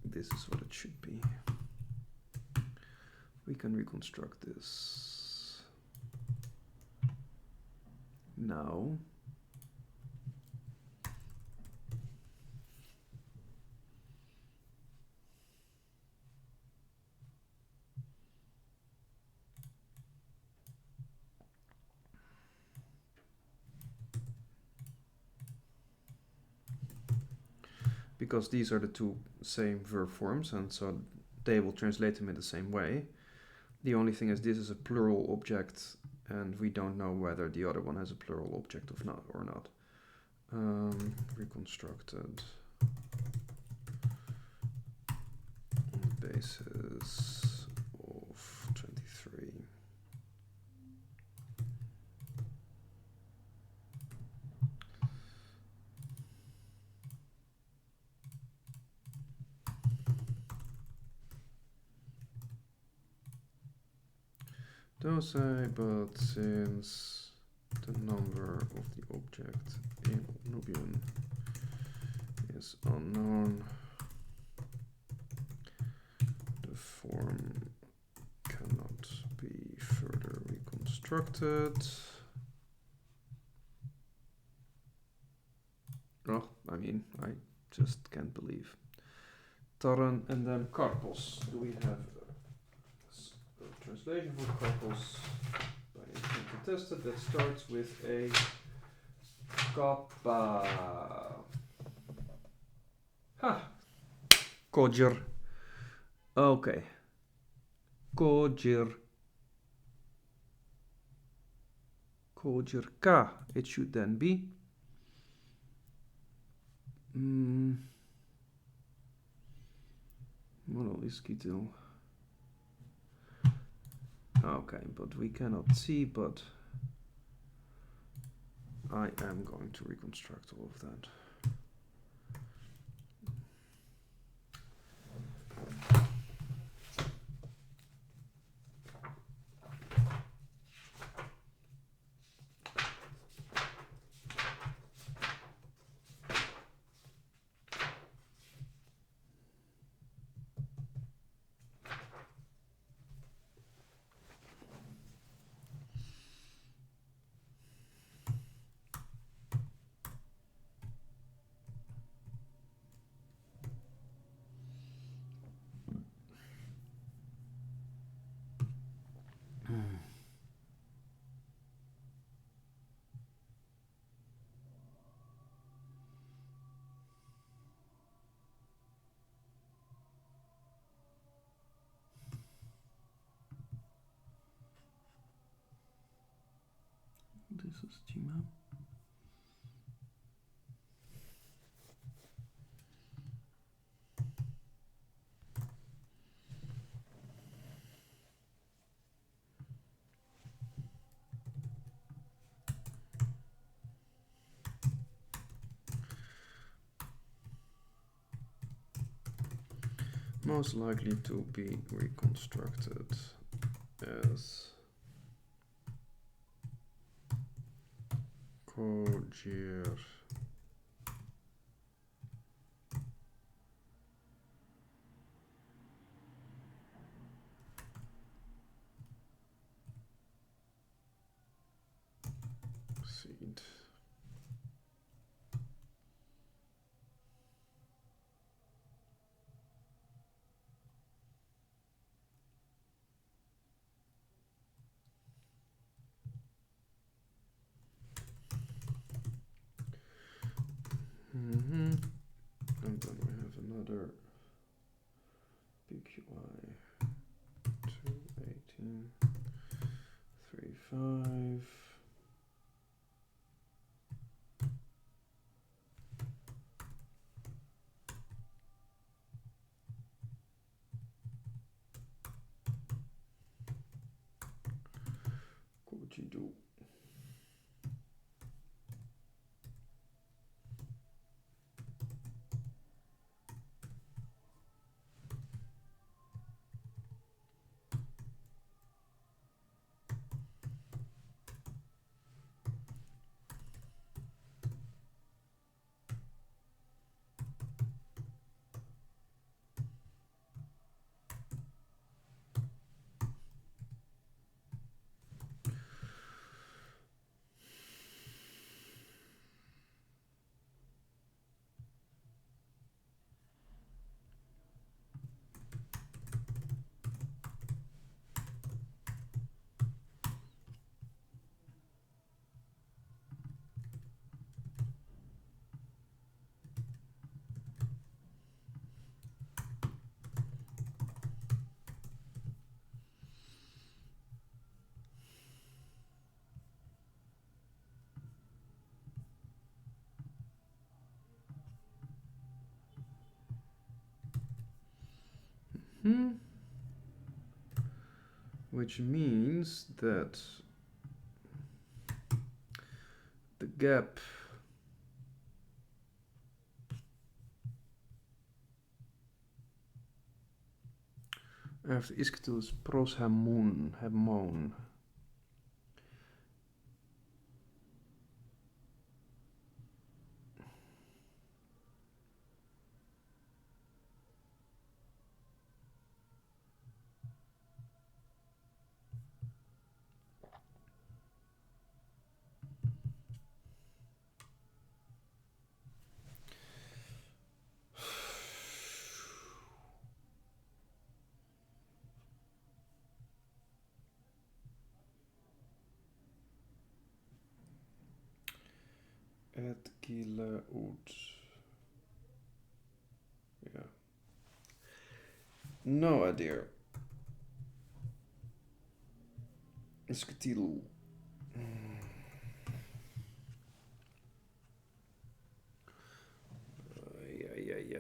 this is what it should be. We can reconstruct this now. Because these are the two same verb forms, and so they will translate them in the same way. The only thing is this is a plural object, and we don't know whether the other one has a plural object or not. Reconstructed on the basis of 23. Dosai, but since the number of the object in Nubian is unknown, the form cannot be further reconstructed. Oh, I mean, I just can't believe. Taran and then Karpos. Do we have a translation for Karpos by intent to test it that starts with a kappa? Ha! Kodjer. Okay. Kodjer. Kodjerka. It should then be. Well, is Kitil. Okay, but we cannot see, but I am going to reconstruct all of that. This is Gmail. Most likely to be reconstructed as Kodjer. Seed. And then we have another PQI 218.3.5. Kojidu. Which means that the gap after iskitil is proshamon, hemon. Et gile ut. Yeah. No idea. Skatilu.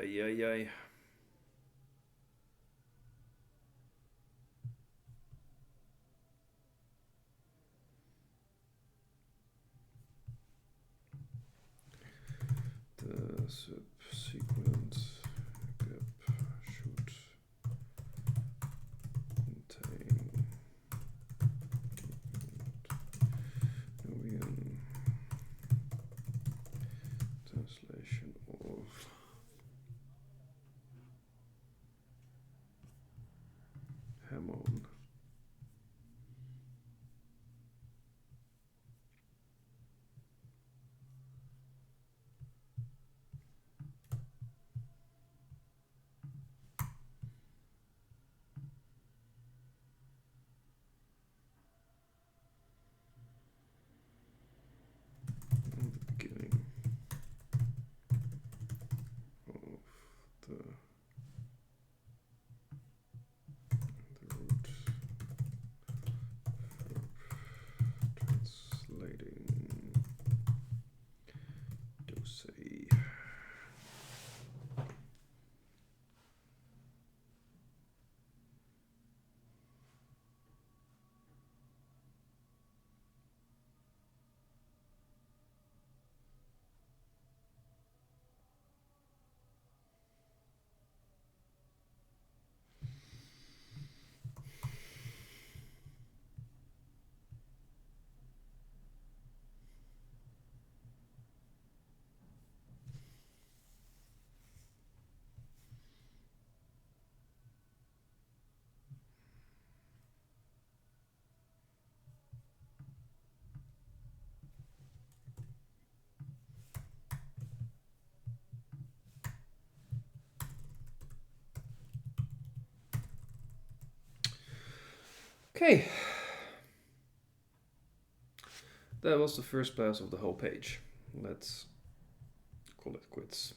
Ay. The subsequent gap should contain Nubian translation of Hamon. Beginning of the root verb translating dosei. Okay, that was the first pass of the whole page. Let's call it quits.